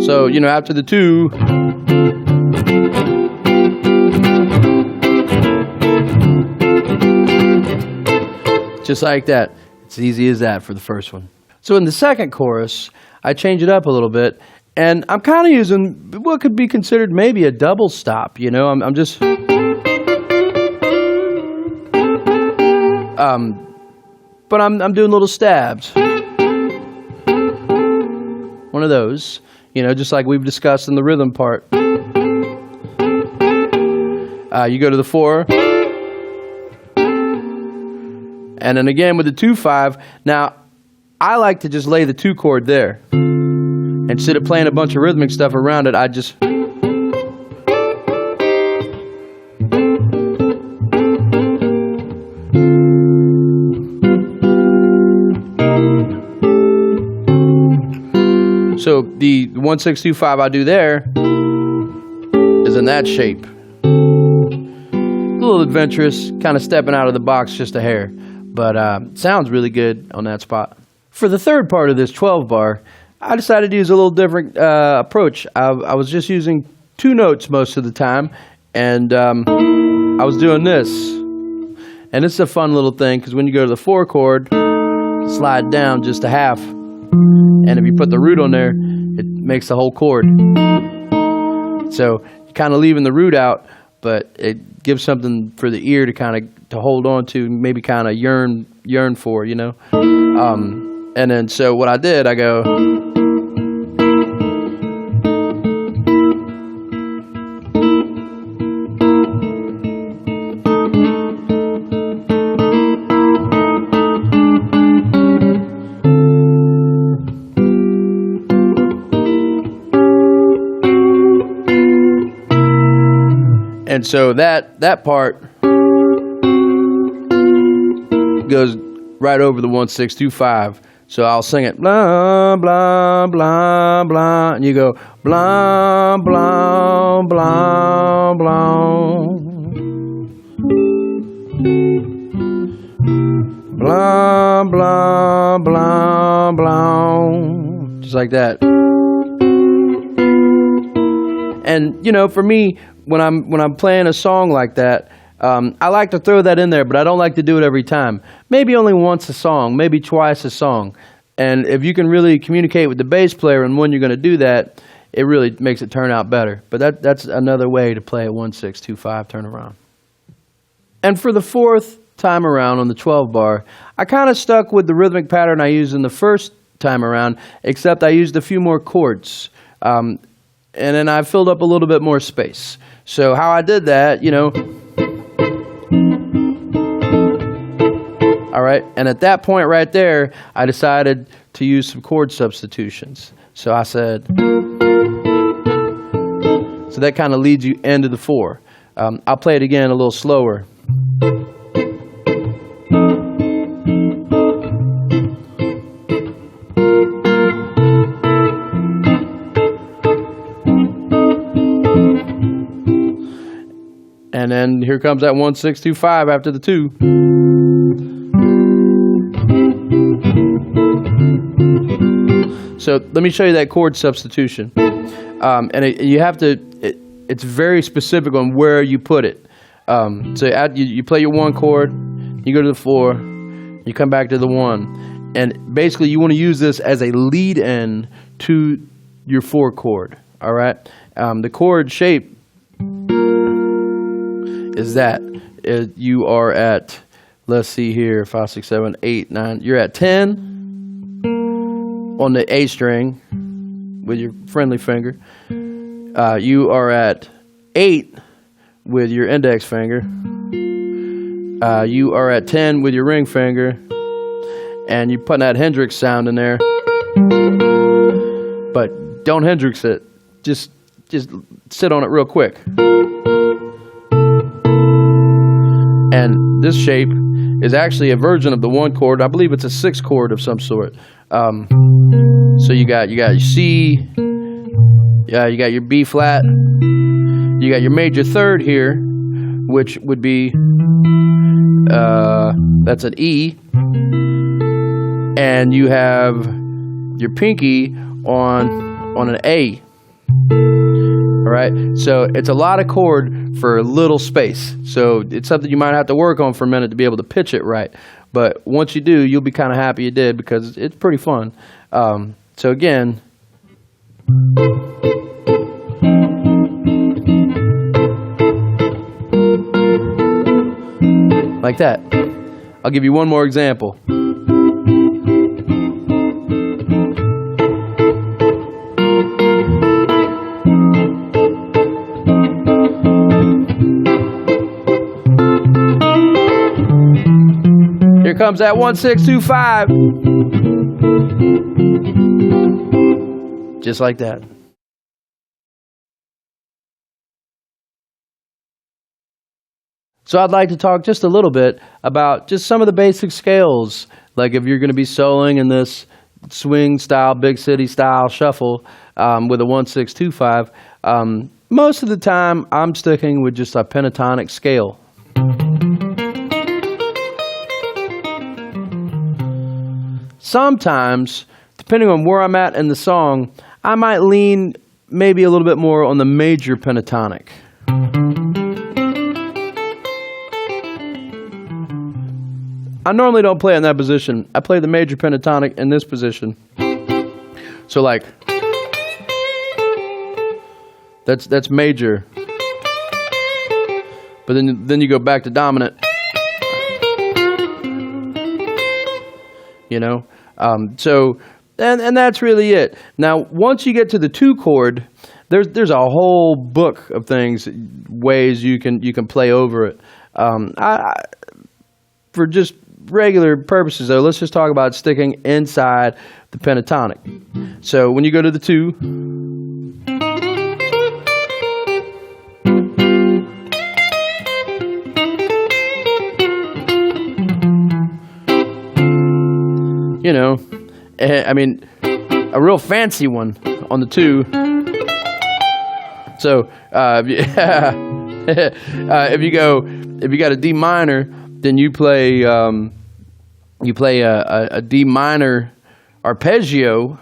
So, you know, after the 2... Just like that. It's easy as that for the first one. So in the second chorus, I change it up a little bit, and I'm kind of using what could be considered maybe a double stop. You know, I'm just, but I'm doing little stabs. One of those, you know, just like we've discussed in the rhythm part. You go to the 4. And then again with the 2-5. Now, I like to just lay the 2 chord there. Instead of playing a bunch of rhythmic stuff around it, I just... So the 1-6-2-5 I do there is in that shape. A little adventurous, kind of stepping out of the box just a hair. But sounds really good on that spot. For the third part of this 12 bar, I decided to use a little different approach. I was just using 2 notes most of the time, and I was doing this. And it's a fun little thing, because when you go to the 4 chord, slide down just a half. And if you put the root on there, it makes the whole chord. So you're kind of leaving the root out, but it gives something for the ear to kind of to hold on to, maybe kind of yearn for, you know. And then so what I did, I go. And so that part goes right over the 1-6-2-5. So I'll sing it blah blah blah blah, and you go blah blah blah blah blah blah blah blah, just like that. And you know, for me, when I'm playing a song like that, I like to throw that in there, but I don't like to do it every time. Maybe only once a song, maybe twice a song. And if you can really communicate with the bass player and when you're going to do that, it really makes it turn out better. But that's another way to play a 1-6-2-5 turnaround. And for the fourth time around on the 12 bar, I kind of stuck with the rhythmic pattern I used in the first time around, except I used a few more chords. And then I filled up a little bit more space. So how I did that, you know. All right, and at that point right there, I decided to use some chord substitutions. So I said, so that kind of leads you into the 4. I'll play it again a little slower. And then here comes that 1-6-2-5 after the 2. So let me show you that chord substitution. You have to, it's very specific on where you put it. So you play your 1 chord, you go to the 4, you come back to the 1. And basically you want to use this as a lead in to your 4 chord. All right? The chord shape is that. You are at, let's see here, 5, 6, 7, 8, 9. You're at 10 on the A string with your friendly finger. You are at 8 with your index finger. You are at 10 with your ring finger. And you're putting that Hendrix sound in there. But don't Hendrix it. Just sit on it real quick. And this shape is actually a version of the 1 chord. I believe it's a 6 chord of some sort. So you got your C, you got your B flat, you got your major third here, which would be that's an E, and you have your pinky on an A. All right, so it's a lot of chord for a little space. So it's something you might have to work on for a minute to be able to pitch it right. But once you do, you'll be kind of happy you did, because it's pretty fun. So again, like that. I'll give you one more example. Here comes that 1-6-2-5. Just like that. So I'd like to talk just a little bit about just some of the basic scales. Like if you're going to be soloing in this swing style, big city style shuffle with a 1-6-2-5, most of the time I'm sticking with just a pentatonic scale. Sometimes, depending on where I'm at in the song, I might lean maybe a little bit more on the major pentatonic. I normally don't play in that position. I play the major pentatonic in this position. So like, that's major. But then you go back to dominant. You know? So that's really it. Now, once you get to the 2 chord, there's a whole book of things, ways you can play over it. For just regular purposes, though, let's just talk about sticking inside the pentatonic. So when you go to the 2, you know, I mean, a real fancy one on the 2. So if you got a D minor, then you play a D minor arpeggio.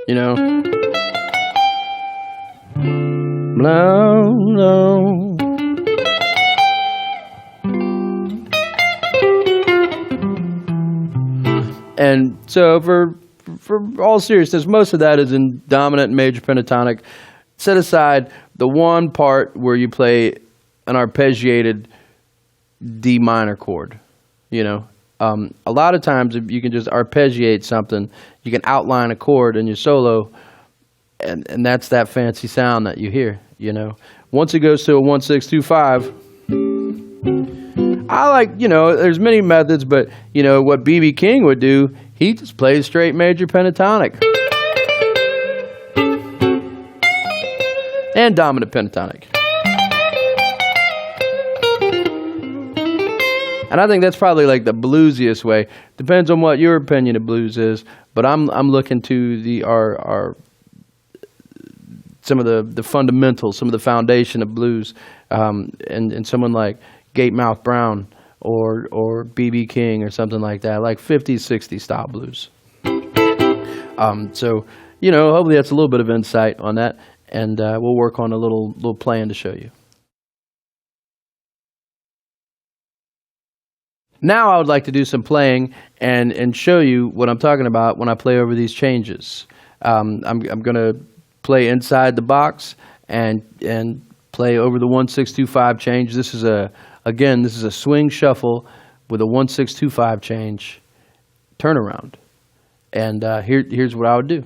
You know, no. And so for all seriousness, most of that is in dominant and major pentatonic. Set aside the one part where you play an arpeggiated D minor chord. You know, a lot of times if you can just arpeggiate something, you can outline a chord in your solo, and that's that fancy sound that you hear. You know, once it goes to a 1-6-2-5. I like, you know, there's many methods, but, you know, what B.B. King would do, he just plays straight major pentatonic. And dominant pentatonic. And I think that's probably like the bluesiest way. Depends on what your opinion of blues is, but I'm looking to our some of the fundamentals, some of the foundation of blues, and someone like Gatemouth Brown or B.B. King or something like that, like 50s, 60s style blues. So, you know, hopefully that's a little bit of insight on that, and we'll work on a little playing to show you. Now I would like to do some playing and show you what I'm talking about when I play over these changes. I'm going to play inside the box and play over the 1-6-2-5 change. This is a swing shuffle with a 1-6-2-5 change turnaround. And here's what I would do.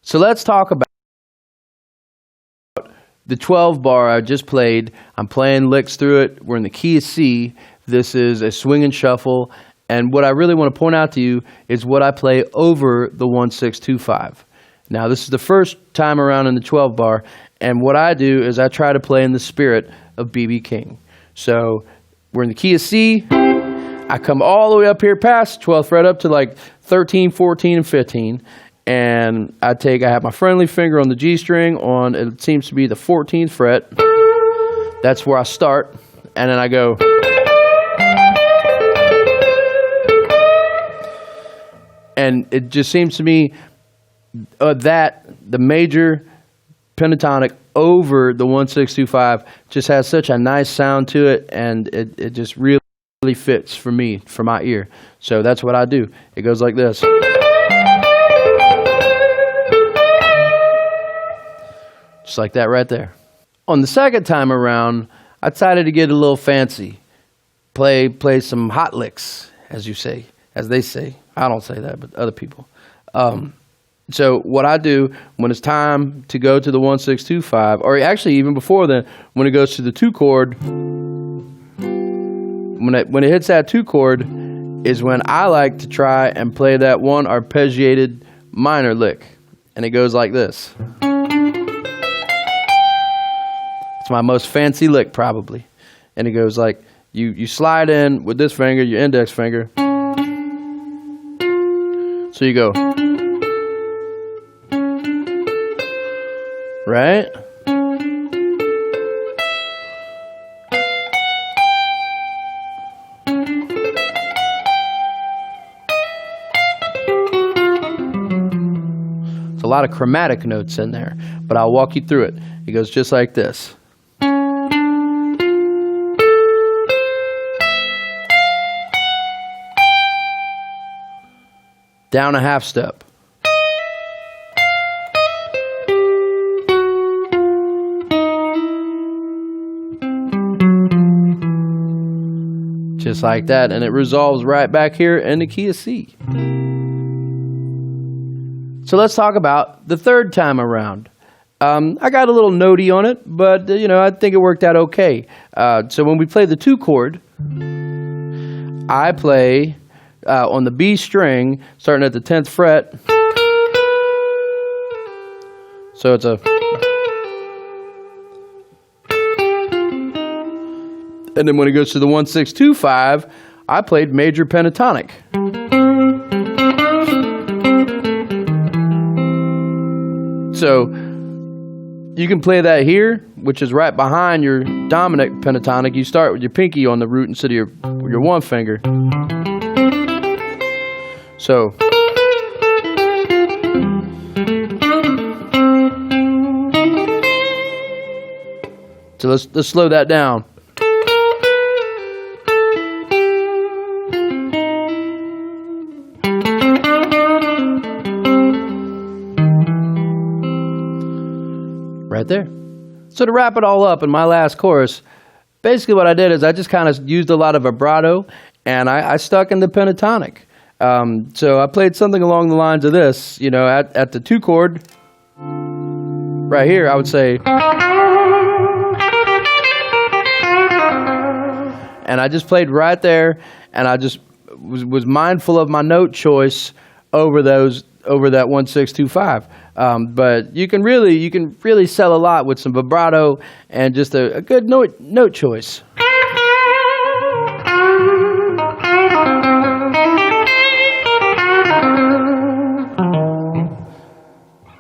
So let's talk about the 12 bar I just played. I'm playing licks through it. We're in the key of C. This is a swing and shuffle. And what I really want to point out to you is what I play over the 1-6-2-5. Now, this is the first time around in the 12 bar. And what I do is I try to play in the spirit of B.B. King. So we're in the key of C. I come all the way up here past 12th fret up to like 13, 14, and 15. And I have my friendly finger on the G string on, it seems to be the 14th fret. That's where I start. And then I go. And it just seems to me that the major pentatonic over the 1-6-2-5 just has such a nice sound to it, and it just really fits for me, for my ear. So that's what I do. It goes like this. Just like that right there. On the second time around, I decided to get a little fancy. Play some hot licks, as they say. I don't say that, but other people. So what I do when it's time to go to the 1-6-2-5, or actually even before then, when it goes to the 2 chord, when it hits that 2 chord, is when I like to try and play that one arpeggiated minor lick, and it goes like this. It's my most fancy lick probably, and it goes like you slide in with this finger, your index finger. So you go, right? There's a lot of chromatic notes in there, but I'll walk you through it. It goes just like this. Down a half step. Just like that, and it resolves right back here in the key of C. So let's talk about the third time around. I got a little notey on it, but I think it worked out okay. So when we play the 2 chord, I play on the B string, starting at the 10th fret. So it's a. And then when it goes to the 1-6-2-5, I played major pentatonic. So you can play that here, which is right behind your dominant pentatonic. You start with your pinky on the root instead of your one finger. So let's slow that down. Right there. So to wrap it all up in my last chorus, basically what I did is I just kind of used a lot of vibrato, and I stuck in the pentatonic. So I played something along the lines of this, at the 2 chord, right here, I would say, and I just played right there, and I just was mindful of my note choice over that 1-6-2-5. But you can really sell a lot with some vibrato and just a good note choice.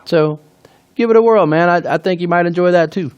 So give it a whirl, man. I think you might enjoy that too.